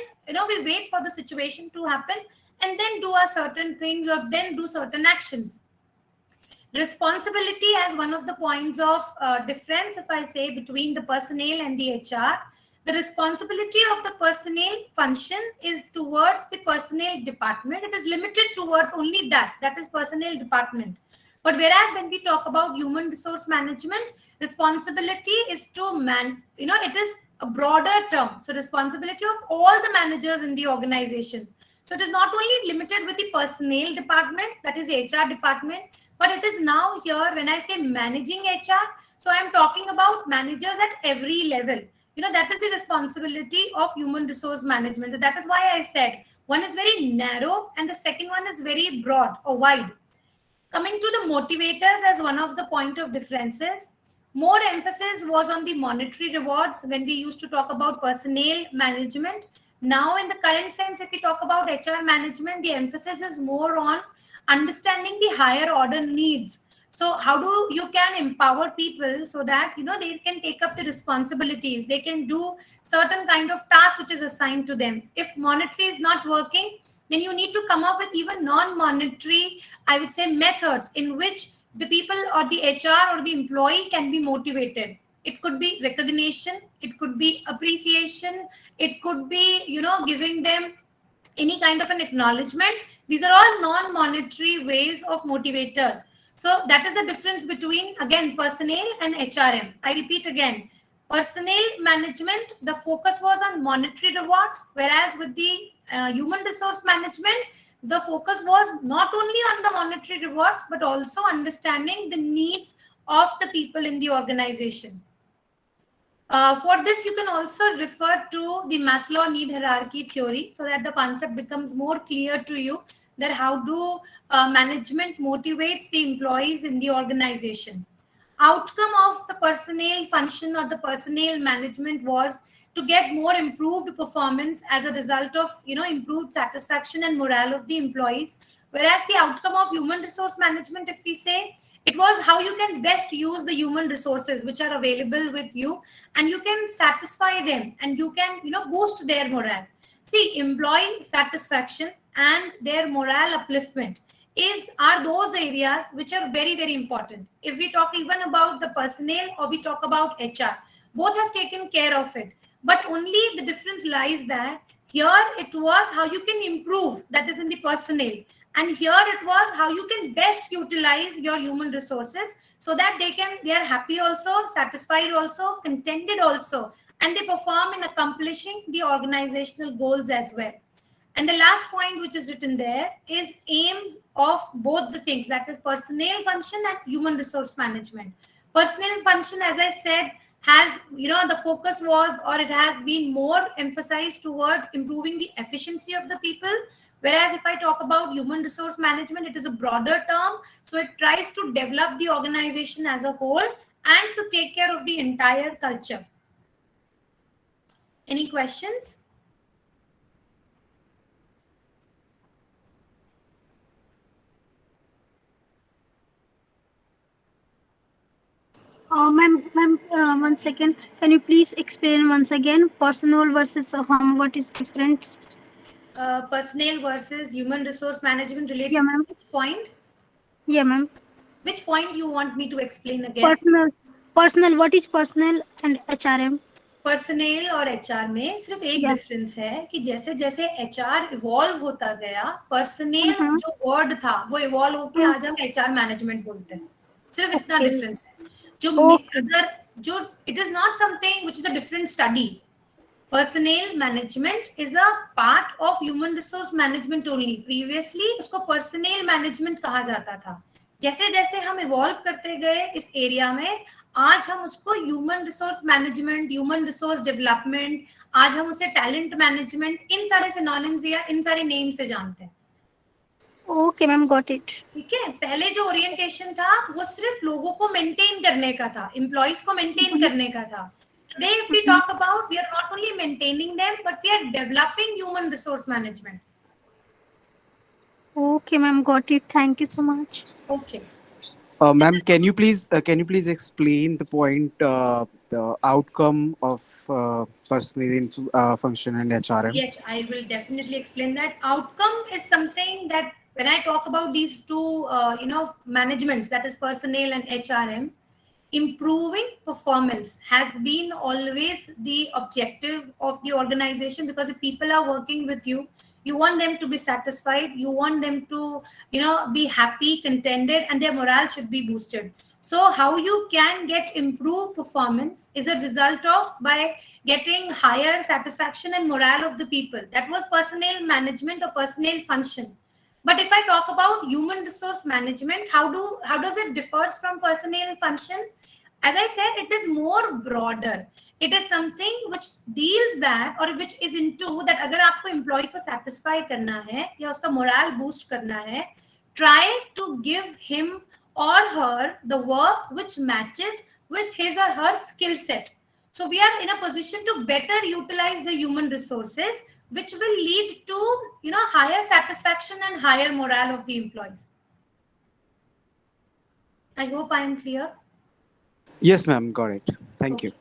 Speaker 2: we wait for the situation to happen and then do a certain things or then do certain actions. Responsibility as one of the points of difference, if I say, between the personnel and the HR. The responsibility of the personnel function is towards the personnel department. It is limited towards only that is personnel department. But whereas when we talk about human resource management, responsibility is to it is a broader term. So responsibility of all the managers in the organization. So it is not only limited with the personnel department, that is HR department, but it is now here when I say managing HR. So I am talking about managers at every level. That is the responsibility of human resource management. So that is why I said one is very narrow and the second one is very broad or wide. Coming to the motivators as one of the point of differences, more emphasis was on the monetary rewards when we used to talk about personnel management. Now in the current sense, if we talk about HR management, the emphasis is more on understanding the higher order needs. So how do you can empower people so that they can take up the responsibilities, they can do certain kind of task which is assigned to them. If monetary is not working, then you need to come up with even non-monetary, I would say, methods in which the people or the HR or the employee can be motivated. It could be recognition, it could be appreciation, it could be giving them any kind of an acknowledgement. These are all non-monetary ways of motivators. So that is the difference between, again, personnel and HRM. I repeat again, personnel management, the focus was on monetary rewards, whereas with the human resource management, the focus was not only on the monetary rewards, but also understanding the needs of the people in the organization. For this, you can also refer to the Maslow need hierarchy theory so that the concept becomes more clear to you that how do management motivates the employees in the organization. Outcome of the personnel function or the personnel management was to get more improved performance as a result of improved satisfaction and morale of the employees. Whereas the outcome of human resource management, if we say, it was how you can best use the human resources which are available with you, and you can satisfy them, and you can boost their morale. See, employee satisfaction and their morale upliftment are those areas which are very, very important. If we talk even about the personnel or we talk about HR, both have taken care of it. But only the difference lies that here it was how you can improve, that is in the personnel. And here it was how you can best utilize your human resources so that they are happy also, satisfied also, contented also, and they perform in accomplishing the organizational goals as well. And the last point which is written there is aims of both the things, that is personnel function and human resource management. Personnel function, as I said, has, the focus was, or it has been more emphasized towards improving the efficiency of the people. Whereas if I talk about human resource management, it is a broader term. So it tries to develop the organization as a whole and to take care of the entire culture. Any questions?
Speaker 11: Ma'am, 1 second. Can you please explain once again personal versus home? What is different?
Speaker 2: Personnel versus human resource management related
Speaker 11: Yeah,
Speaker 2: to which point?
Speaker 11: Yeah, ma'am.
Speaker 2: Which point you want me to explain again?
Speaker 11: Personal. What is personal and HRM?
Speaker 2: Personal और HR में सिर्फ एक difference है कि जैसे जैसे HR evolve होता गया, पर्सनल जो वर्ड था वो इवॉल्व होके आज हम एचआर मैनेजमेंट बोलते हैं. सिर्फ इतना डिफरेंस है. जो it is not something which is a different study. Personnel management is a part of human resource management only. Previously उसको personnel management कहा जाता था. जैसे जैसे हम इवॉल्व करते गए इस एरिया में, आज हम उसको human resource management, human resource development, आज हम उसे टैलेंट मैनेजमेंट, इन सारे सिनोनिम्स या इन सारे नेम से जानते हैं.
Speaker 11: Okay ma'am, got it.
Speaker 2: ठीक है. पहले जो ओरिएंटेशन था वो सिर्फ लोगों को मेंटेन करने का था, एम्प्लॉइज को मेंटेन करने का था. Today, if we talk about, we are not only maintaining them, but we are developing human resource management.
Speaker 11: Okay, ma'am, got it. Thank you so much.
Speaker 2: Okay.
Speaker 12: Ma'am, can you please explain the point, the outcome of personnel function and HRM?
Speaker 2: Yes, I will definitely explain that. Outcome is something that when I talk about these two, managements, that is personnel and HRM, improving performance has been always the objective of the organization, because if people are working with you, you want them to be satisfied, you want them to be happy, contented, and their morale should be boosted. So how you can get improved performance is a result of by getting higher satisfaction and morale of the people. That was personnel management or personnel function. But if I talk about human resource management, how does it differs from personnel function? As I said, it is more broader. It is something which deals that, or which is into that, अगर आपको employee को satisfy करना है या उसका morale boost करना है, try to give him or her the work which matches with his or her skill set. So we are in a position to better utilize the human resources, which will lead to higher satisfaction and higher morale of the employees. I hope I am clear.
Speaker 12: Yes, ma'am, got it. Thank you.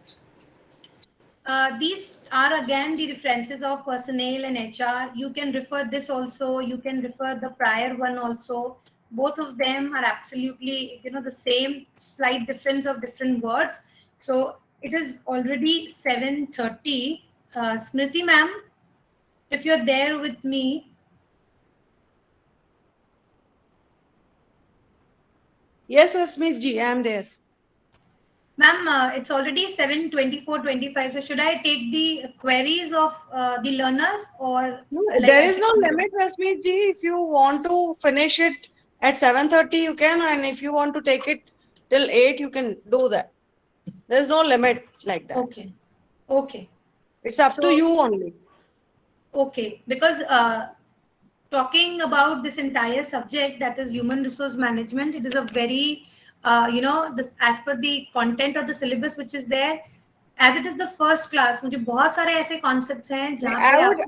Speaker 2: These are again the references of personnel and HR. You can refer this also. You can refer the prior one also. Both of them are absolutely the same, slight difference of different words. So it is already 7:30. Smriti ma'am, if you're there with me.
Speaker 1: Yes, Rasmeet ji, I am there.
Speaker 2: Ma'am, it's already 7:24-25. So should I take the queries of the learners, or
Speaker 1: there is no limit, Rasmeet ji. If you want to finish it at 7:30, you can, and if you want to take it till 8, you can do that. There's no limit like that.
Speaker 2: Okay. Okay.
Speaker 1: It's up to
Speaker 2: So-
Speaker 1: you only.
Speaker 2: Okay, because talking about this entire subject, that is human resource management, it is a very, this as per the content of the syllabus which is there, as it is the first class, मुझे बहुत सारे ऐसे concepts हैं जहाँ पे आपको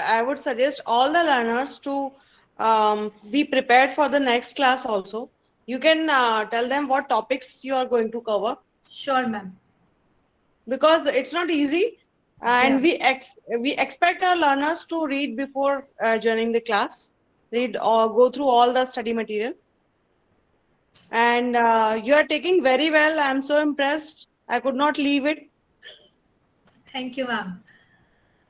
Speaker 1: I would suggest all the learners to be prepared for the next class also. You can tell them what topics you are going to cover.
Speaker 2: Sure, ma'am.
Speaker 1: Because it's not easy, and we expect our learners to read before joining the class, read or go through all the study material. And you are taking very well. I'm so impressed. I could not leave it.
Speaker 2: Thank you, ma'am.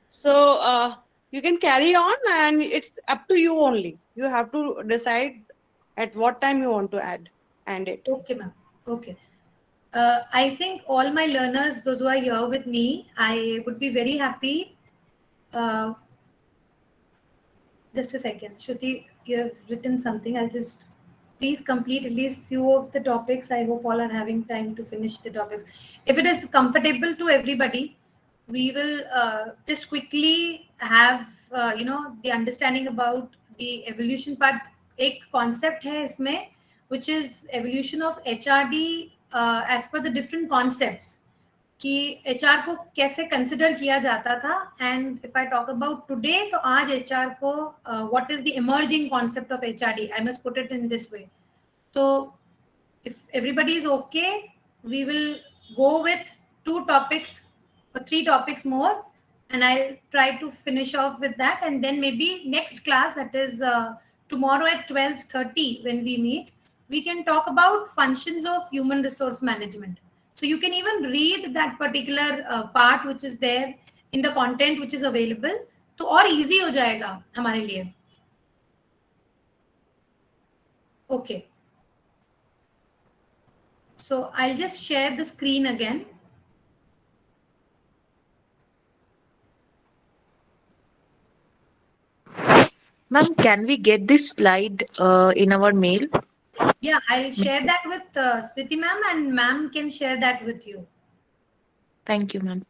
Speaker 1: So you can carry on, and it's up to you only. You have to decide at what time you want to end it.
Speaker 2: Okay, ma'am. Okay. I think all my learners, those who are here with me, I would be very happy. Just a second. Shruti, you have written something. I'll just please complete at least few of the topics. I hope all are having time to finish the topics. If it is comfortable to everybody, we will just quickly have, the understanding about the evolution part. एक concept है इसमें, which is evolution of HRD as per the different concepts. कि HR को कैसे consider किया जाता था, and if I talk about today, तो आज HR को what is the emerging concept of HRD, I must put it in this way. तो if everybody is okay, we will go with 2 topics or 3 topics more, and I'll try to finish off with that, and then maybe next class, that is tomorrow at 12:30 when we meet, we can talk about functions of human resource management. So you can even read that particular part which is there in the content which is available. तो और easy हो जाएगा हमारे लिए. Okay. So I'll just share the screen again.
Speaker 13: Ma'am, can we get this slide in our mail?
Speaker 2: Yeah, I'll share that with Smriti ma'am, and ma'am can share that with you.
Speaker 13: Thank you, ma'am.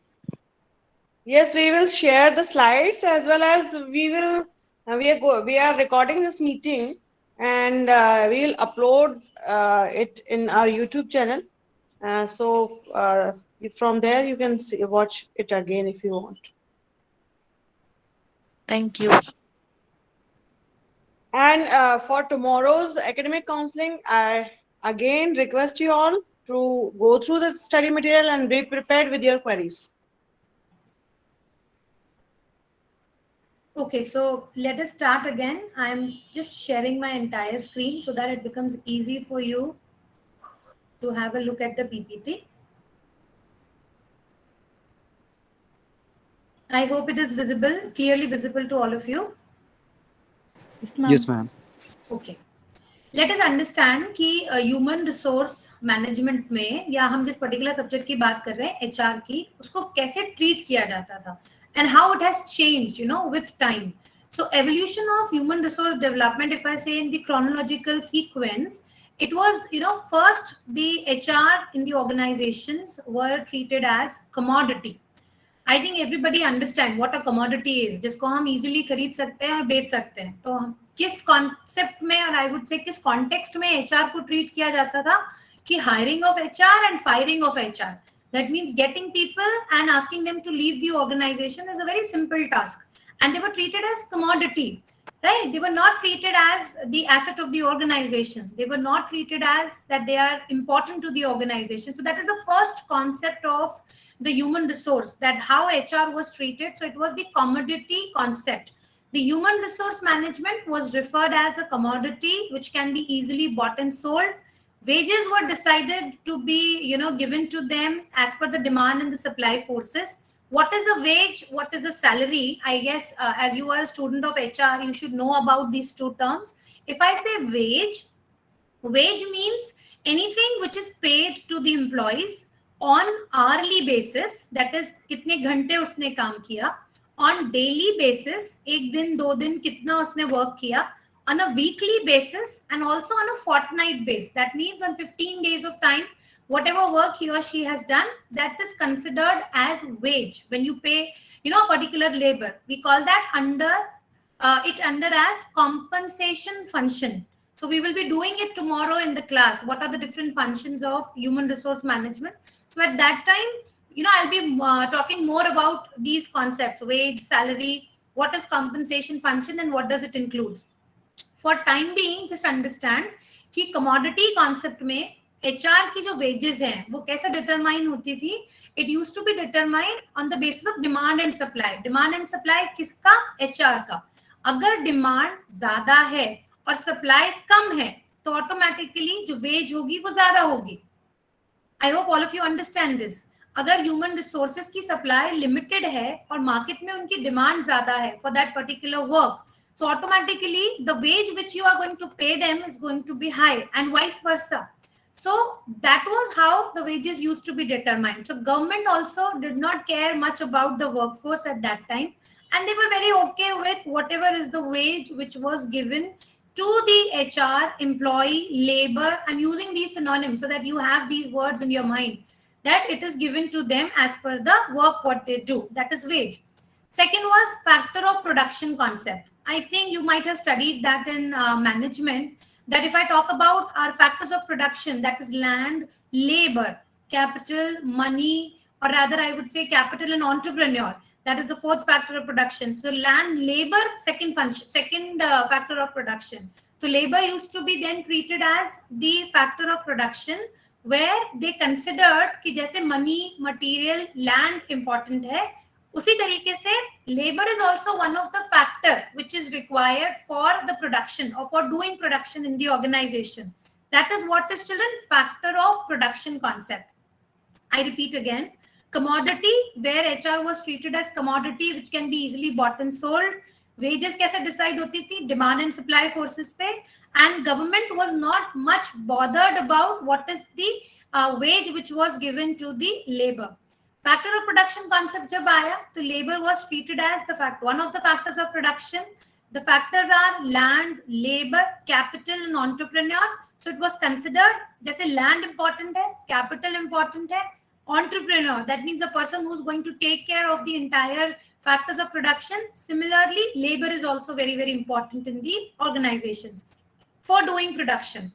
Speaker 1: Yes, we will share the slides, as well as we are recording this meeting, and we will upload it in our YouTube channel. So from there you can watch it again if you want.
Speaker 13: Thank you.
Speaker 1: And for tomorrow's academic counseling, I again request you all to go through the study material and be prepared with your queries.
Speaker 2: Okay, so let us start again. I'm just sharing my entire screen so that it becomes easy for you to have a look at the PPT. I hope it is visible, clearly visible to all of you.
Speaker 12: Yes, ma'am.
Speaker 2: Okay. Let us understand कि human resource management में, या हम जिस particular subject की बात कर रहे हैं HR की, उसको कैसे ट्रीट किया जाता था, and how it has changed, with time. So evolution of human resource development, if I say in the chronological sequence, it was, first the HR in the organizations were treated as commodity. I think everybody understand what a commodity is, जिसको हम easily खरीद सकते हैं और बेच सकते हैं. तो हम किस concept में, और I would say किस context में HR को treat किया जाता था, कि hiring of HR and firing of HR. That means getting people and asking them to leave the organization is a very simple task. And they were treated as commodity, right? They were not treated as the asset of the organization. They were not treated as that they are important to the organization. So that is the first concept of the human resource, that how HR was treated. So it was the commodity concept. The human resource management was referred as a commodity which can be easily bought and sold. Wages were decided to be, given to them as per the demand and the supply forces. What is a wage? What is a salary? I guess as you are a student of HR, you should know about these 2 terms. If I say wage means anything which is paid to the employees on hourly basis, that is कितने घंटे उसने काम किया, on daily basis, एक दिन 2 दिन कितना उसने work किया, on a weekly basis and also on a fortnight basis. That means on 15 days of time, whatever work he or she has done, that is considered as wage. When you pay, a particular labor, we call that under as compensation function. So we will be doing it tomorrow in the class. What are the different functions of human resource management? So at that time, I'll be talking more about these concepts: wage, salary, what is compensation function, and what does it include. For time being, just understand कि commodity concept में HR की जो wages हैं वो कैसे determine होती थी? It used to be determined on the basis of demand and supply. Demand and supply किसका? HR का. अगर demand ज़्यादा है और supply कम है तो automatically जो wage होगी वो ज़्यादा होगी. I hope all of you understand this. अगर human resources की supply limited है और market में उनकी demand ज़्यादा है for that particular work, so automatically the wage which you are going to pay them is going to be high, and vice versa. So that was how the wages used to be determined. So government also did not care much about the workforce at that time, and they were very okay with whatever is the wage which was given to the HR, employee, labor. I'm using these synonyms so that you have these words in your mind, that it is given to them as per the work what they do. That is wage. Second was factor of production concept. I think you might have studied that in management, that if I talk about our factors of production, that is land, labor, capital, money, or rather I would say capital and entrepreneur. That is the fourth factor of production. So land, labor, second factor of production. So labor used to be then treated as the factor of production, where they considered कि जैसे money, material, land important है, उसी तरीके से labor is also one of the factor which is required for the production or for doing production in the organization. That is what is, children, factor of production concept. I repeat again, commodity, where HR was treated as commodity which can be easily bought and sold. Wages कैसे decide होती थी? Demand and supply forces पे. And government was not much bothered about what is the wage which was given to the labor. Factor of production concept जब आया तो labor was treated as one of the factors of production. The factors are land, labor, capital, and entrepreneur. So it was considered जैसे land important है, capital important है, entrepreneur, that means a person who's going to take care of the entire factors of production. Similarly, labor is also very, very important in the organizations for doing production.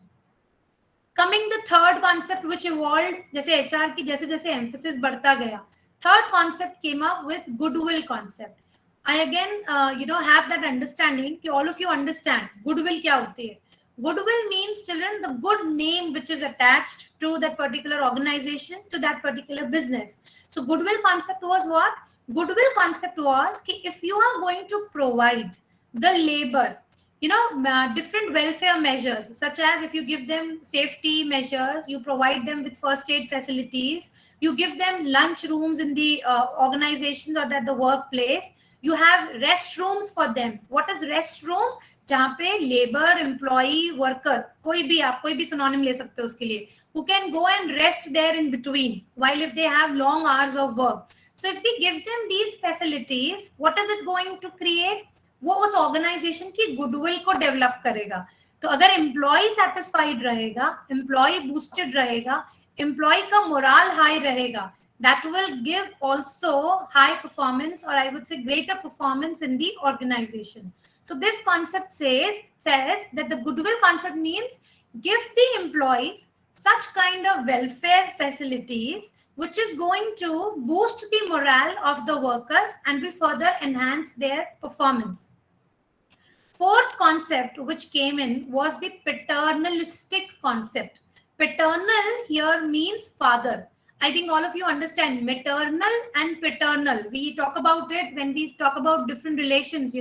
Speaker 2: Coming the third concept which evolved, जैसे HR की जैसे emphasis बढ़ता गया, third concept came up with Goodwill Concept. I again have that understanding कि all of you understand Goodwill क्या होती है. Goodwill means, children, the good name which is attached to that particular organization, to that particular business. So Goodwill Concept was what? Goodwill Concept was कि if you are going to provide the labor, different welfare measures, such as if you give them safety measures, you provide them with first aid facilities, you give them lunch rooms in the organizations or at the workplace, you have restrooms for them. What is restroom? जहाँ पे labour, employee, worker, कोई भी synonym ले सकते हो उसके लिए, who can go and rest there in between while if they have long hours of work. So if we give them these facilities, what is it going to create? वो उस organization की goodwill को develop करेगा. तो अगर employee satisfied रहेगा, employee boosted रहेगा, employee का morale high रहेगा, that will give also high performance, or I would say greater performance in the organization. So this concept says that the Goodwill Concept means give the employees such kind of welfare facilities which is going to boost the morale of the workers and will further enhance their performance. Fourth concept which came in was the paternalistic concept. Paternal here means father. I think all of you understand maternal and paternal. We talk about it when we talk about different relations,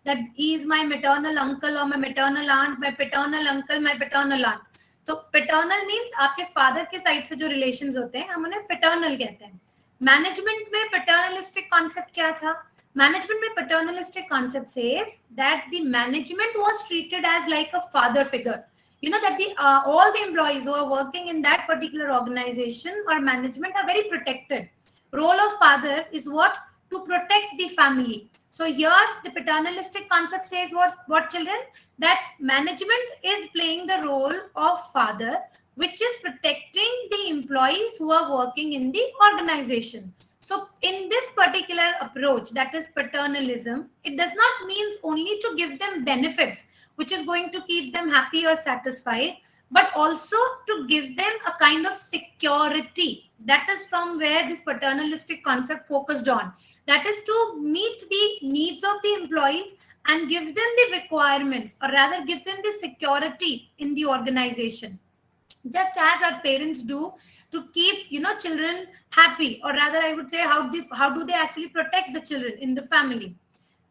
Speaker 2: that he is my maternal uncle or my maternal aunt, my paternal uncle, my paternal aunt. तो paternal means आपके father के side से जो relations होते हैं हम उन्हें paternal कहते हैं. Management में paternalistic concept क्या था? Management में paternalistic concept says that the management was treated as like a father figure. That all the employees who are working in that particular organization or management are very protected. Role of father is what? To protect the family. So here the paternalistic concept says what children? That management is playing the role of father, which is protecting the employees who are working in the organization. So in this particular approach, that is paternalism, it does not mean only to give them benefits, which is going to keep them happy or satisfied, but also to give them a kind of security. That is from where this paternalistic concept focused on. That is to meet the needs of the employees and give them the requirements, or rather give them the security in the organization, just as our parents do to keep children happy, or rather I would say how do they actually protect the children in the family.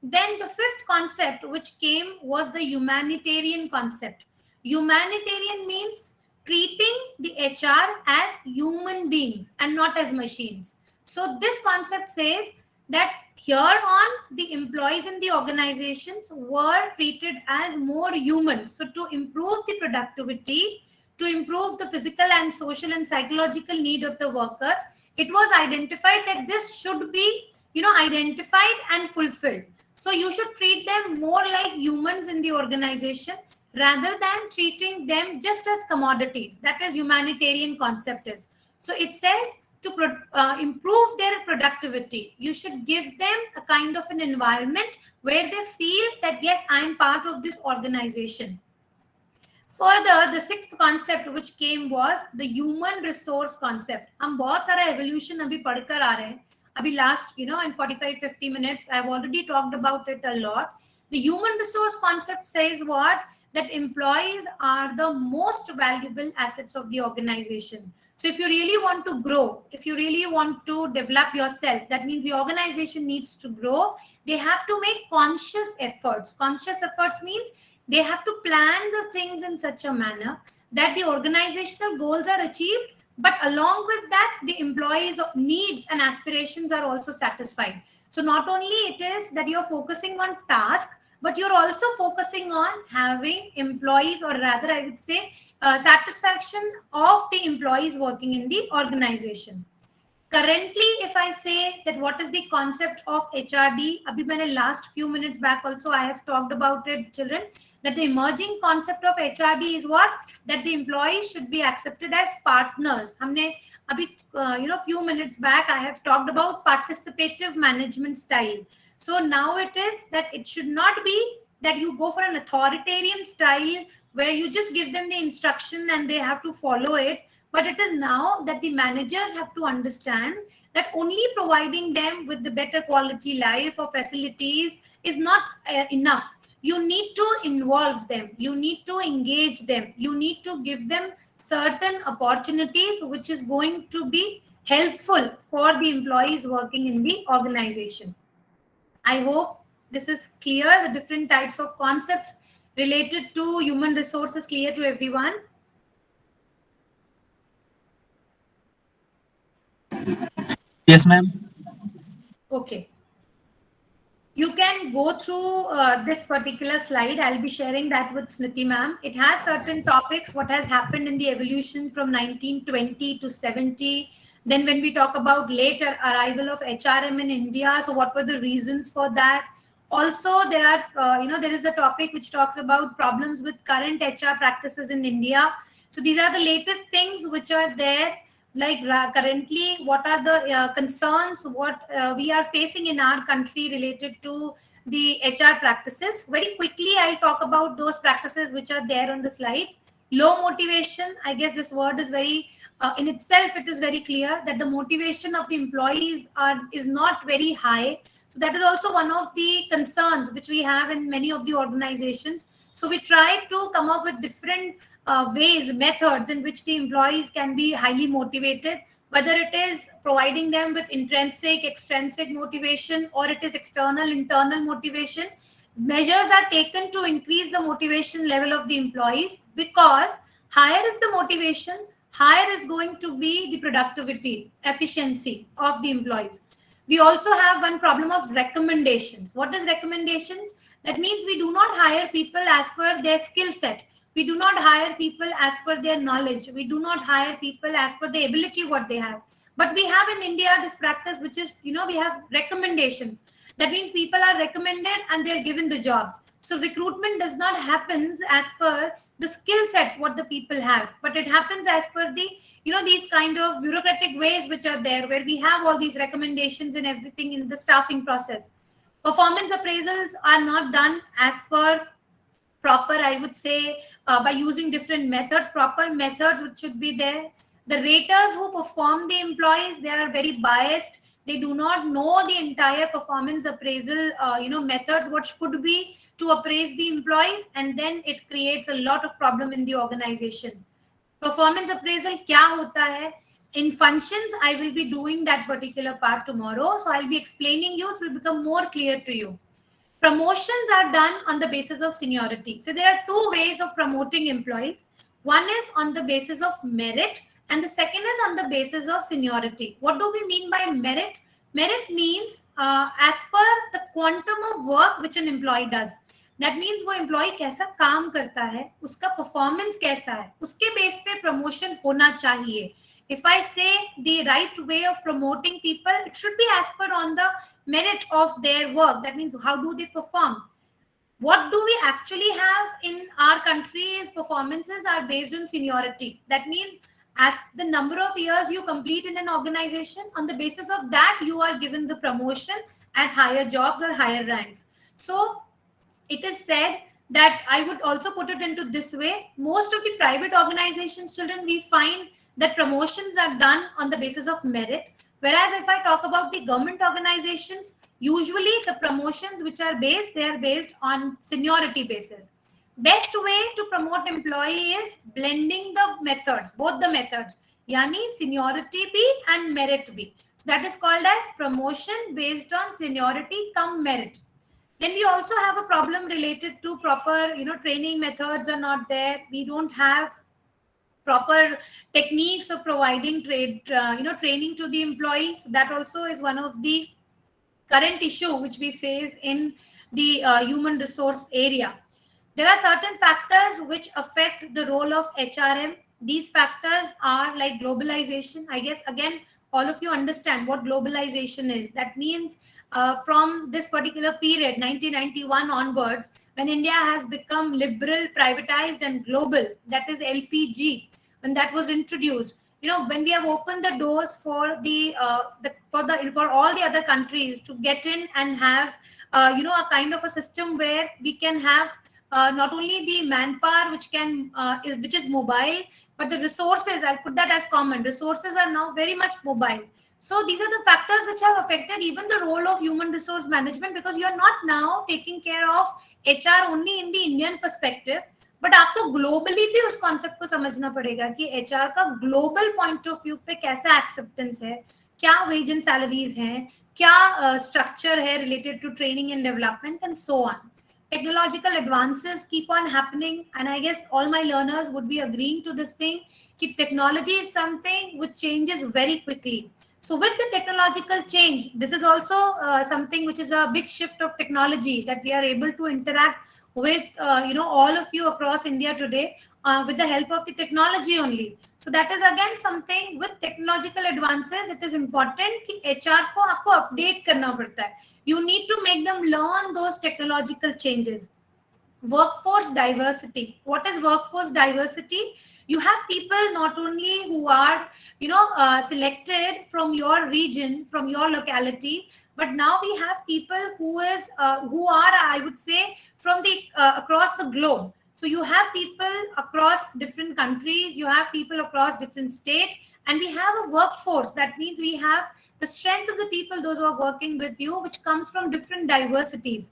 Speaker 2: Then the fifth concept which came was the humanitarian concept. Humanitarian means treating the HR as human beings and not as machines. So this concept says that here on the employees in the organizations were treated as more human. So to improve the productivity, to improve the physical and social and psychological need of the workers, it was identified that this should be identified and fulfilled. So you should treat them more like humans in the organization rather than treating them just as commodities. That is humanitarian concept is. So it says to improve their productivity, you should give them a kind of an environment where they feel that yes, I am part of this organization. Further, the sixth concept which came was the human resource concept. हम बहुत सारा evolution अभी पढ़कर आ रहे हैं. अभी last in 45-50 minutes I've already talked about it a lot. The human resource concept says what? That employees are the most valuable assets of the organization. So if you really want to grow, if you really want to develop yourself, that means the organization needs to grow. They have to make conscious efforts. Conscious efforts means they have to plan the things in such a manner that the organizational goals are achieved, but along with that, the employees' needs and aspirations are also satisfied. So not only it is that you're focusing on task, but you're also focusing on having employees, or rather I would say satisfaction of the employees working in the organization. Currently, if I say that what is the concept of HRD, abhi maine last few minutes back also I have talked about it, children, that the emerging concept of HRD is what? That the employees should be accepted as partners. Humne abhi few minutes back I have talked about participative management style. So now it is that it should not be that you go for an authoritarian style where you just give them the instruction and they have to follow it. But it is now that the managers have to understand that only providing them with the better quality life or facilities is not enough. You need to involve them. You need to engage them. You need to give them certain opportunities which is going to be helpful for the employees working in the organization. I hope this is clear. The different types of concepts related to human resources clear to everyone.
Speaker 5: Yes, ma'am.
Speaker 2: Okay. You can go through this particular slide. I'll be sharing that with Smriti ma'am. It has certain topics, what has happened in the evolution from 1920 to 70. Then when we talk about later arrival of HRM in India, so what were the reasons for that? Also, there are, there is a topic which talks about problems with current HR practices in India. So these are the latest things which are there. Like currently, what are the concerns, what we are facing in our country related to the HR practices. Very quickly, I'll talk about those practices which are there on the slide. Low motivation, I guess this word is very, in itself, it is very clear that the motivation of the employees is not very high. So that is also one of the concerns which we have in many of the organizations. So we try to come up with different ways, methods in which the employees can be highly motivated, whether it is providing them with intrinsic, extrinsic motivation, or it is external, internal motivation. Measures are taken to increase the motivation level of the employees, because higher is the motivation, higher is going to be the productivity, efficiency of the employees. We also have one problem of recommendations. What is recommendations? That means we do not hire people as per their skill set. We do not hire people as per their knowledge. We do not hire people as per the ability what they have. But we have in India this practice which is, we have recommendations. That means people are recommended and they're given the jobs. So recruitment does not happen as per the skill set what the people have, but it happens as per the, these kind of bureaucratic ways which are there, where we have all these recommendations and everything in the staffing process. Performance appraisals are not done as per proper, I would say, by using different methods, proper methods which should be there. The raters who perform the employees, they are very biased. They do not know the entire performance appraisal, methods, what could be to appraise the employees, and then it creates a lot of problem in the organization. Performance appraisal kya hota hai? In functions, I will be doing that particular part tomorrow. So I'll be explaining you, it will become more clear to you. Promotions are done on the basis of seniority. So there are two ways of promoting employees. One is on the basis of merit, and the second is on the basis of seniority. What do we mean by merit? Merit means as per the quantum of work which an employee does. That means वो employee कैसा काम करता है, उसका performance कैसा है, उसके base पे promotion होना चाहिए. If I say the right way of promoting people, it should be as per on the merit of their work. That means how do they perform? What do we actually have in our country is performances are based on seniority. That means as the number of years you complete in an organization, on the basis of that you are given the promotion at higher jobs or higher ranks. So it is said that, I would also put it into this way, most of the private organizations, children, we find that promotions are done on the basis of merit. Whereas if I talk about the government organizations, usually the promotions which are based, they are based on seniority basis. Best way to promote employee is blending the methods, both the methods, yani seniority B and merit B. So that is called as promotion based on seniority cum merit. Then we also have a problem related to proper, training methods are not there. We don't have proper techniques of providing training to the employees. So that also is one of the current issue which we face in the human resource area. There are certain factors which affect the role of HRM. These factors are like globalization. I guess, again, all of you understand what globalization is. That means from this particular period, 1991 onwards, when India has become liberal, privatized and global, that is LPG, when that was introduced, when we have opened the doors for for all the other countries to get in and have a kind of a system where we can have not only the manpower which is mobile, but the resources, I'll put that as common. Resources are now very much mobile. So these are the factors which have affected even the role of human resource management, because you're not now taking care of HR only in the Indian perspective, but आपको globally भी उस concept को समझना पड़ेगा कि HR का global point of view पे कैसा एक्सेप्टेंस है, क्या वेज एंड सैलरीज हैं, क्या स्ट्रक्चर है related to training and development and so on. Technological advances keep on happening, and I guess all my learners would be agreeing to this thing that technology is something which changes very quickly. So with the technological change, this is also something which is a big shift of technology, that we are able to interact with all of you across India today with the help of the technology only. So that is again something with technological advances. It is important कि HR को आपको update करना पड़ता है. You need to make them learn those technological changes. Workforce diversity. What is workforce diversity? You have people not only who are selected from your region, from your locality, but now we have people who are I would say from the across the globe. So you have people across different countries, you have people across different states, and we have a workforce. That means we have the strength of the people, those who are working with you, which comes from different diversities,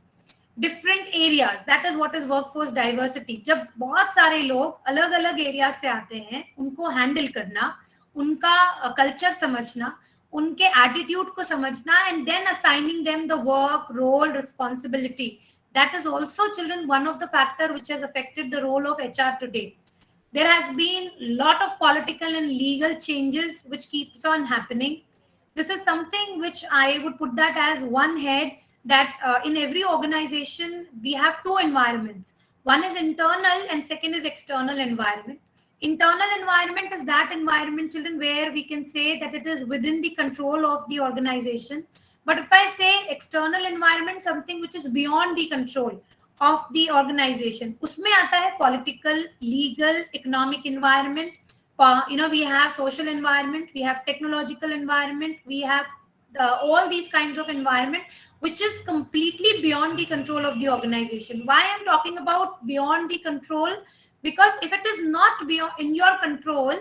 Speaker 2: different areas. That is what is workforce diversity. जब बहुत सारे लोग अलग अलग area से आते हैं, उनको हैंडल करना, उनका कल्चर समझना, उनके एटीट्यूड को समझना, and then assigning them the work, role, responsibility. That is also, children, one of the factor which has affected the role of HR today. There has been a lot of political and legal changes which keeps on happening. This is something which I would put that as one head, that in every organization we have two environments. One is internal and second is external environment. Internal environment is that environment, children, where we can say that it is within the control of the organization, But if I say external environment, something which is beyond the control of the organization, उसमें आता है political, legal, economic environment. We have social environment, we have technological environment, we have all these kinds of environment which is completely beyond the control of the organization. Why I'm talking about beyond the control? Because if it is not beyond in your control,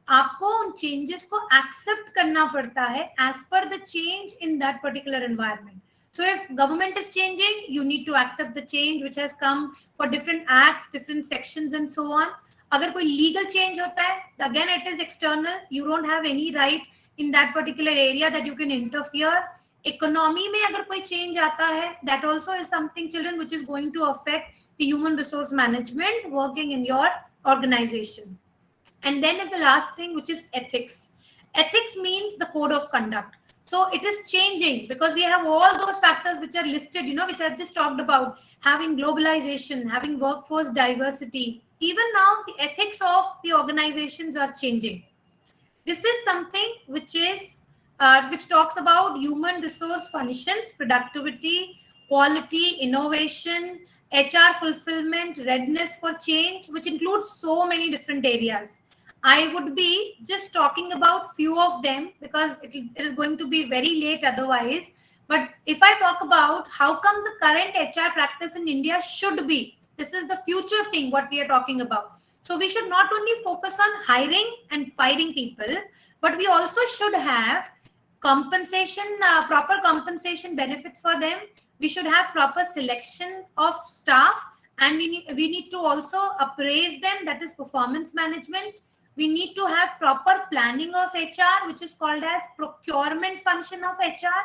Speaker 2: आपको उन changes को accept करना पड़ता है as per the change in that particular environment. So if government is changing, you need to accept the change which has come for different acts, different sections and so on. अगर कोई legal change होता है, again it is external. You don't have any right in that particular area that you can interfere. Economy में अगर कोई change आता है, that also is something, children, which is going to affect the human resource management working in your organization. And then is the last thing, which is ethics. Ethics means the code of conduct. So it is changing because we have all those factors which are listed, which I've just talked about, having globalization, having workforce diversity. Even now, the ethics of the organizations are changing. This is something which is which talks about human resource functions, productivity, quality, innovation, HR fulfillment, readiness for change, which includes so many different areas. I would be just talking about few of them because it is going to be very late otherwise. But if I talk about how come the current HR practice in India should be, this is the future thing what we are talking about. So we should not only focus on hiring and firing people, but we also should have compensation, proper compensation benefits for them. We should have proper selection of staff, and we need to also appraise them, that is performance management. We need to have proper planning of HR, which is called as procurement function of HR.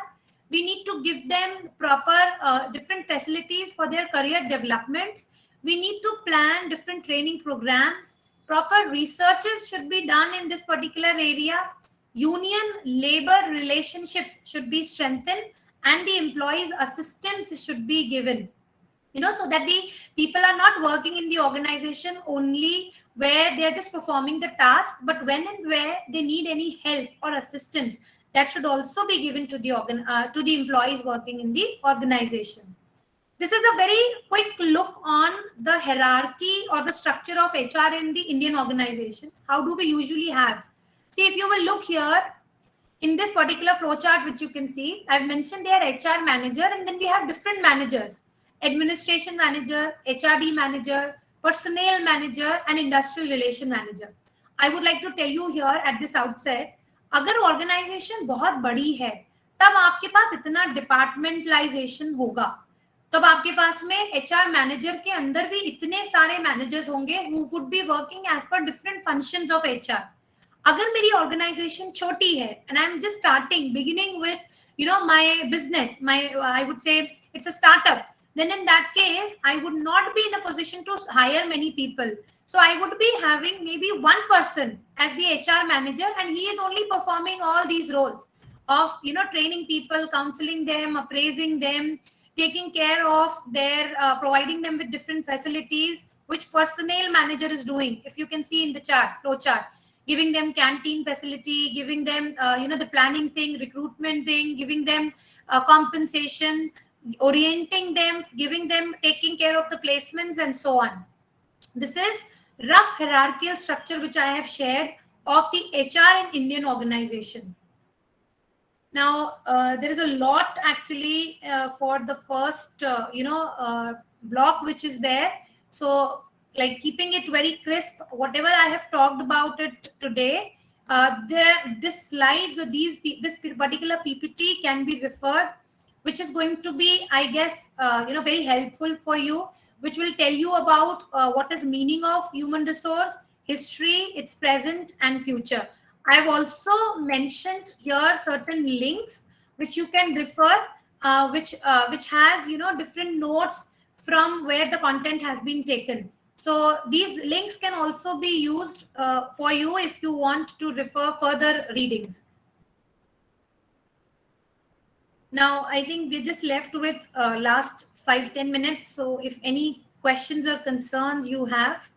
Speaker 2: We need to give them proper different facilities for their career developments. We need to plan different training programs. Proper researches should be done in this particular area. Union labor relationships should be strengthened, and the employees assistance should be given, so that the people are not working in the organization only where they are just performing the task, but when and where they need any help or assistance, that should also be given to the employees working in the organization. This is a very quick look on the hierarchy or the structure of HR in the Indian organizations. How do we usually have? See, if you will look here in this particular flowchart, which you can see, I've mentioned there HR manager, and then we have different managers: administration manager, HRD manager, personnel manager, and industrial relation manager. I would like to tell you here at this outset, अगर organization बहुत बड़ी है, तब आपके पास इतना departmentalization होगा. तब आपके पास में HR manager के अंदर भी इतने सारे managers होंगे who would be working as per different functions of HR. अगर मेरी organization छोटी है and I'm just beginning with my business, I would say it's a startup, then in that case I would not be in a position to hire many people. So I would be having maybe one person as the HR manager, and he is only performing all these roles of training people, counseling them, appraising them, taking care of their providing them with different facilities, which personnel manager is doing. If you can see in the flow chart, giving them canteen facility, giving them the planning thing, recruitment thing, giving them compensation, orienting them, giving them, taking care of the placements and so on. This is rough hierarchical structure which I have shared of the HR in Indian organization. Now there is a lot actually for the first block which is there. So like keeping it very crisp, whatever I have talked about it today, this slides or this particular PPT can be referred, which is going to be, I guess, very helpful for you, which will tell you about what is meaning of human resource, history, its present and future. I have also mentioned here certain links which you can refer, which has different notes from where the content has been taken. So these links can also be used for you if you want to refer further readings. Now, I think we're just left with last 5-10 minutes. So if any questions or concerns you have,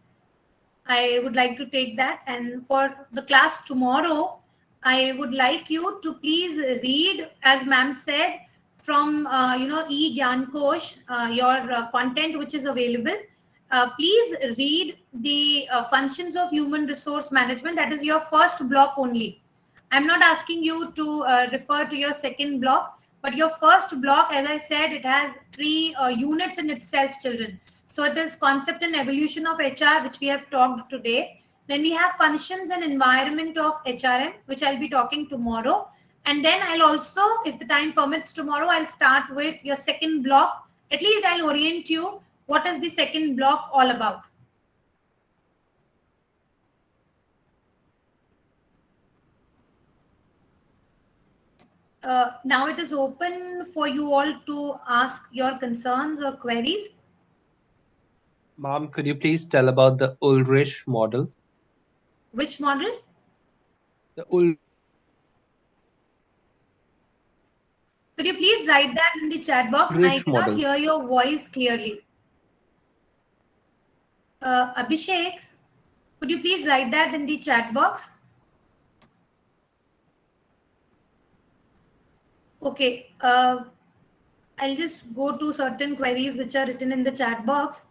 Speaker 2: I would like to take that. And for the class tomorrow, I would like you to please read, as ma'am said, from e-Gyankosh, your content which is available. Please read the functions of human resource management. That is your first block only. I'm not asking you to refer to your second block, but your first block, as I said, it has 3 units in itself, children. So it is concept and evolution of HR, which we have talked today. Then we have functions and environment of HRM, which I'll be talking tomorrow. And then I'll also, if the time permits tomorrow, I'll start with your second block. At least I'll orient you what is the second block all about. Now it is open for you all to ask your concerns or queries.
Speaker 14: Ma'am, could you please tell about the Ulrich model?
Speaker 2: Which model?
Speaker 14: The
Speaker 2: Could you please write that in the chat box? I cannot
Speaker 14: model.
Speaker 2: hear your voice clearly. Abhishek, could you please write that in the chat box? Okay. I'll just go to certain queries which are written in the chat box.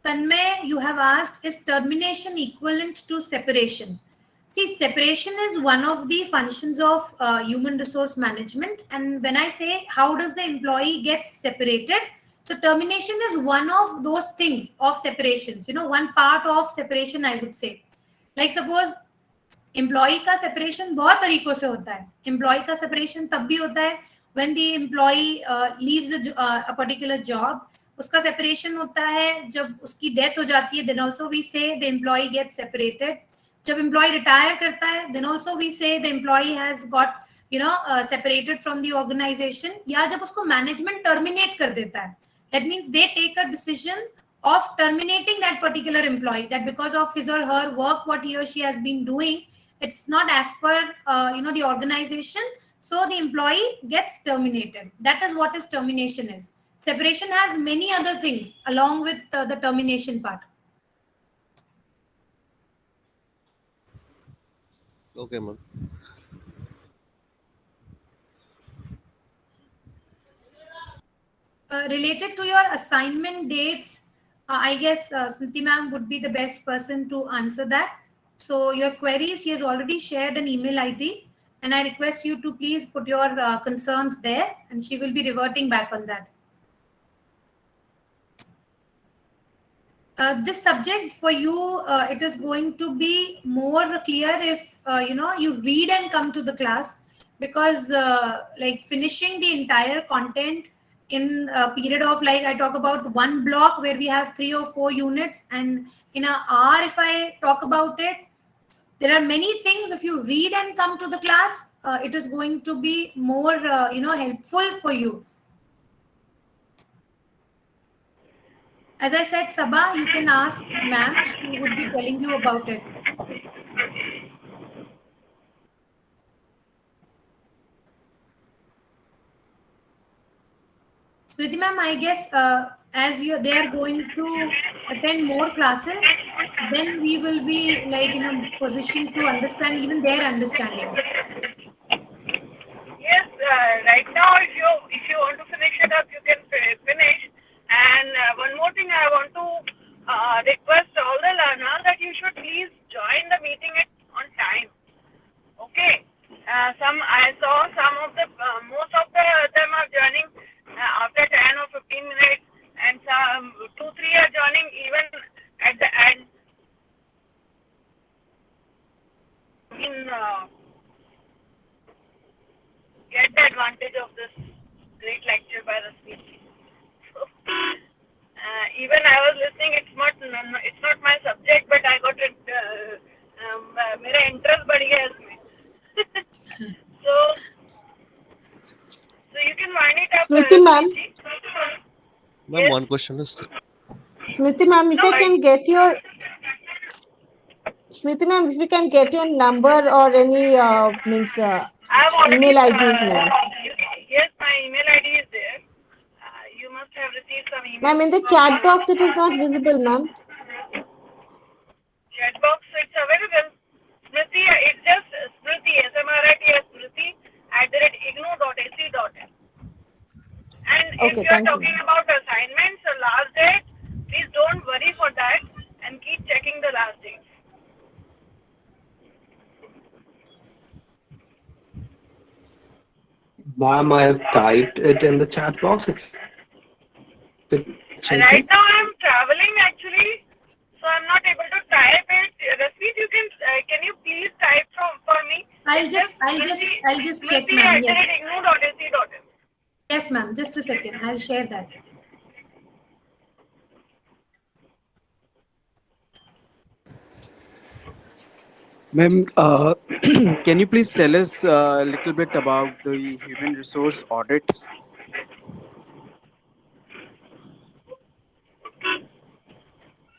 Speaker 2: Tanmay, you have asked, is termination equivalent to separation? See, separation is one of the functions of human resource management. And when I say how does the employee get separated, so termination is one of those things of separations, one part of separation, I would say. Like suppose employee का separation बहुत तरीकों से होता है. Employee का separation तब भी होता है when the employee leaves a particular job. उसका separation होता है जब उसकी death हो जाती है. Then also we say the employee gets separated. जब employee retire करता है, then also we say the employee has got separated from the organization. या जब उसको management terminate कर देता है, that means they take a decision of terminating that particular employee, that because of his or her work, what he or she has been doing, it's not as per the organization, so the employee gets terminated. That is what is termination is. Separation has many other things along with the termination part.
Speaker 6: Okay, ma'am.
Speaker 2: Related to your assignment dates, I guess Smriti ma'am would be the best person to answer that. So your queries, she has already shared an email ID, and I request you to please put your concerns there, and she will be reverting back on that. This subject for you, it is going to be more clear if you read and come to the class, because like finishing the entire content in a period of, like I talk about one block where we have 3 or 4 units, and in an hour if I talk about it, there are many things. If you read and come to the class, it is going to be more helpful for you. As I said, Sabha, you can ask ma'am, she would be telling you about it. Smriti ma'am, I guess as they are going to attend more classes, then we will be like in a position to understand even their understanding.
Speaker 15: Yes, right now if you want to finish it up, you can finish. And one more thing I want to request all the learners that you should please join the meeting on time. Okay. I saw some of the most of them are joining after 10 or 15 minutes, and some 2-3 are joining even at the end. Get the advantage of this great lecture by Rasmeet. So, even I was listening. It's not my subject, but I got it. मेरा interest बढ़ गया इसमें. So you can wind it up.
Speaker 16: Smriti ma'am.
Speaker 6: Ma'am, one question is.
Speaker 16: Smriti ma'am, if I can get your. Smriti ma'am, if we can get your number or any email IDs, ma'am.
Speaker 15: Yes, my email ID is there. You must have received some email.
Speaker 16: Ma'am, in the chat box, it is not visible, ma'am.
Speaker 15: Chat box, it's available. Smriti, it's just Smriti, SMRIT, Smriti if
Speaker 16: Okay,
Speaker 15: you are
Speaker 16: thank you.
Speaker 15: talking about assignments, the last date, please don't worry for that and keep checking the last date.
Speaker 14: Ma'am, I have typed it in the chat box. If you could check
Speaker 15: Right
Speaker 14: it.
Speaker 15: now I'm traveling actually, so I'm not able to type it. Rasmeet, you can you please type for me?
Speaker 2: I'll just check, ma'am. Yes.
Speaker 15: Smriti@ignou.ac.in.
Speaker 2: Yes, ma'am. Just a second. I'll share that.
Speaker 12: Ma'am, can you please tell us a little bit about the human resource audit?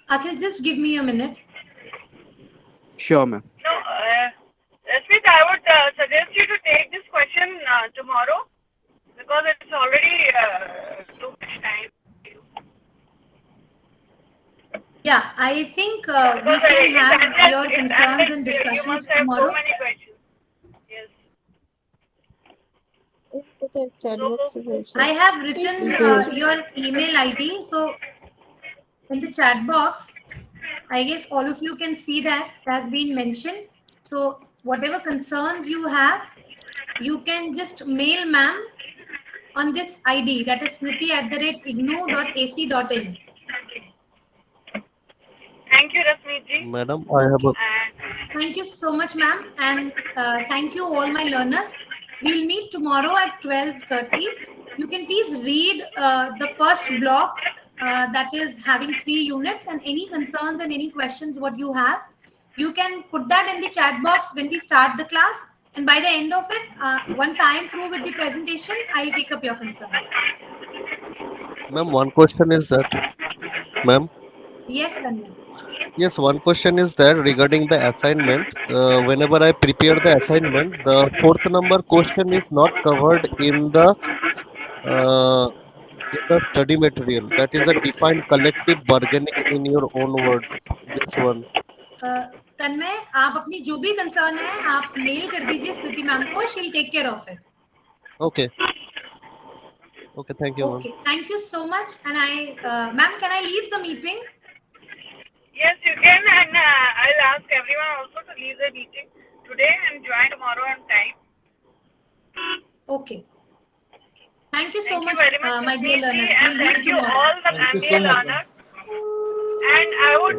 Speaker 2: Akhil, just give me a minute.
Speaker 12: Sure, ma'am.
Speaker 15: No, Rasmeet, I would suggest you to take this question tomorrow because it's already too much time.
Speaker 2: Yeah, I think we can have your concerns and discussions
Speaker 15: You must have
Speaker 2: tomorrow.
Speaker 15: so many questions. Yes.
Speaker 2: I have written your email ID. So in the chat box, I guess all of you can see that it has been mentioned. So whatever concerns you have, you can just mail ma'am on this ID, that is smriti@ignou.ac.in.
Speaker 15: Thank you, Rasmeet ji.
Speaker 6: Madam, I have a
Speaker 2: Thank you so much, ma'am, and thank you all my learners. We'll meet tomorrow at 12:30. You can please read the first block that is having 3 units, and any concerns and any questions what you have, you can put that in the chat box when we start the class. And by the end of it, once I am through with the presentation, I'll take up your concerns.
Speaker 6: ma'am. One question is that, ma'am.
Speaker 2: Yes, Tanya.
Speaker 6: Yes, one question is there regarding the assignment. Whenever I prepare the assignment, the fourth number question is not covered uh, in the study material. That is a defined collective bargaining in your own words. This one.
Speaker 2: तन्मय, आप अपनी जो भी concern है आप mail कर दीजिए स्मृति ma'am को. She'll take care of it.
Speaker 6: Okay. Okay, thank you, ma'am.
Speaker 2: Okay, thank you so much. And ma'am, can I leave the meeting?
Speaker 15: Yes, you can, and I'll ask everyone also to leave the meeting today and join tomorrow on time.
Speaker 2: Okay. Thank you so
Speaker 15: Thank
Speaker 2: much,
Speaker 15: you very much,
Speaker 2: my dear
Speaker 15: Smriti,
Speaker 2: learners.
Speaker 15: and
Speaker 2: We'll meet
Speaker 15: thank you
Speaker 2: tomorrow.
Speaker 15: all the
Speaker 10: Thank you
Speaker 15: MBA
Speaker 10: so much, ma'am.
Speaker 15: learners. And I would